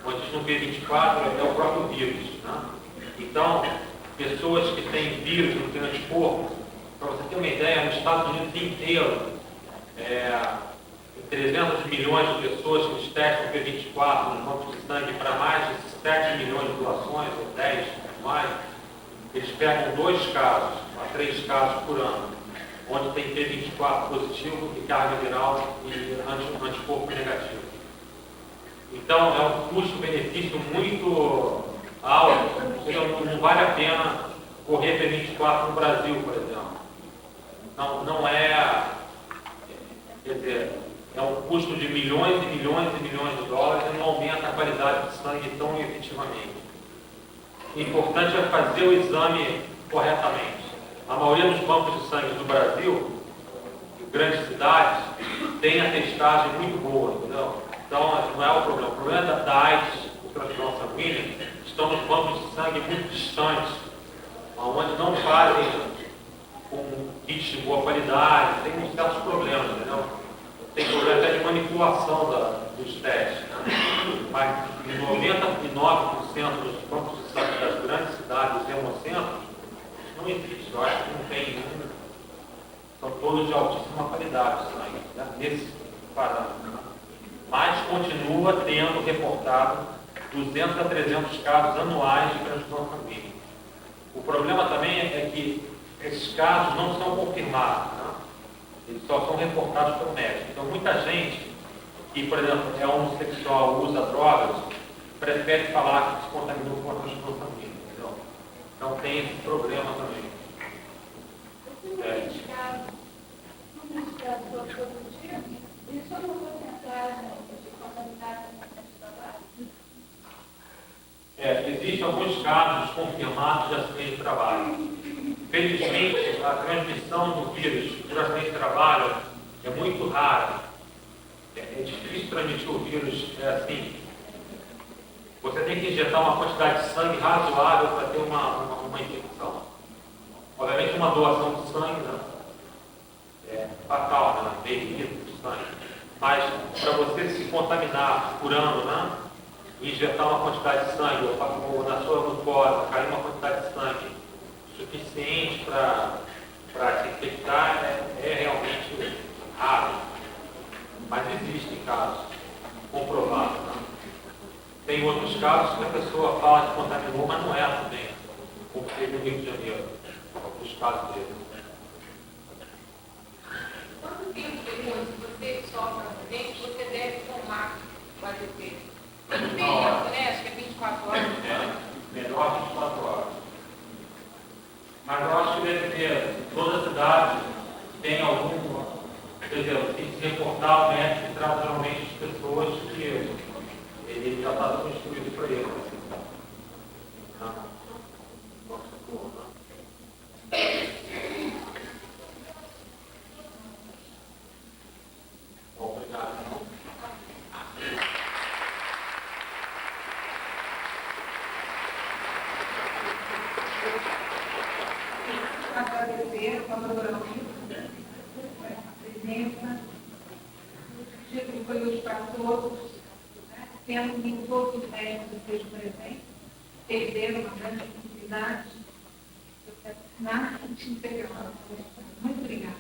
O antígeno P24 é o próprio vírus. Né? Então, pessoas que têm vírus, não têm anticorpo, para você ter uma ideia, nos Estados Unidos inteiro, 300 milhões de pessoas que os testam P24 nos bancos de sangue para mais de 7 milhões de doações, ou 10 mais, eles pegam 2 casos, a 3 casos por ano, onde tem P24 positivo e carga viral e anticorpo negativo. Então, é um custo-benefício muito alto, não vale a pena correr P24 no Brasil, por exemplo. Não é, quer dizer, é um custo de milhões e milhões e milhões de dólares e não aumenta a qualidade de sangue tão efetivamente. O importante é fazer o exame corretamente. A maioria dos bancos de sangue do Brasil, em grandes cidades, tem a testagem muito boa, entendeu? Então, não é o problema. O problema da AIDS, do transplante sanguíneo, estão nos bancos de sangue muito distantes, onde não fazem com kits de boa qualidade, tem certos problemas, entendeu? Tem problema até de manipulação dos testes, né? Mas em 99% dos bancos de sangue das grandes cidades, dos hemocentros, não existe. Eu acho que não tem nenhum. São todos de altíssima qualidade, né? Nesse parâmetro. Né? Mas continua tendo reportado 200 a 300 casos anuais de transplante sanguíneo. O problema também é que esses casos não são confirmados, né? Eles só são reportados pelo médico. Então, muita gente que, por exemplo, é homossexual, usa drogas, prefere falar que se contaminou com a transplante sanguínea, entendeu? Então, tem esse problema também. Existem alguns casos confirmados de acidente de trabalho. Felizmente, a transmissão do vírus por acidente de trabalho é muito rara. É difícil transmitir o vírus assim. Você tem que injetar uma quantidade de sangue razoável para ter uma infecção. Obviamente, uma doação de sangue, né? É fatal, né? Meio litro de sangue. Mas, para você se contaminar por ano, né? Injetar uma quantidade de sangue, ou na sua mucosa, cair uma quantidade de sangue suficiente para se infectar, é realmente raro. Mas existem casos comprovados. Né? Tem outros casos que a pessoa fala que contaminou, mas não é também, como teve no Rio de Janeiro, os casos dele. Quanto tempo depois que você sofre um acidente, você deve tomar o AZT? Tem tempo, né? Acho que é 24 horas. Melhor 24 horas. Mas eu acho que deve ter, toda a cidade tem algum, quer dizer, tem que se reportar ao médico que trata geralmente as pessoas que ele já está dando instruído para ele. Obrigado. Agradecer ao doutor Almir a presença, que foi hoje para todos, né? Tendo que todos os médicos estejam presentes, perderam uma grande oportunidade na integral. Muito obrigada.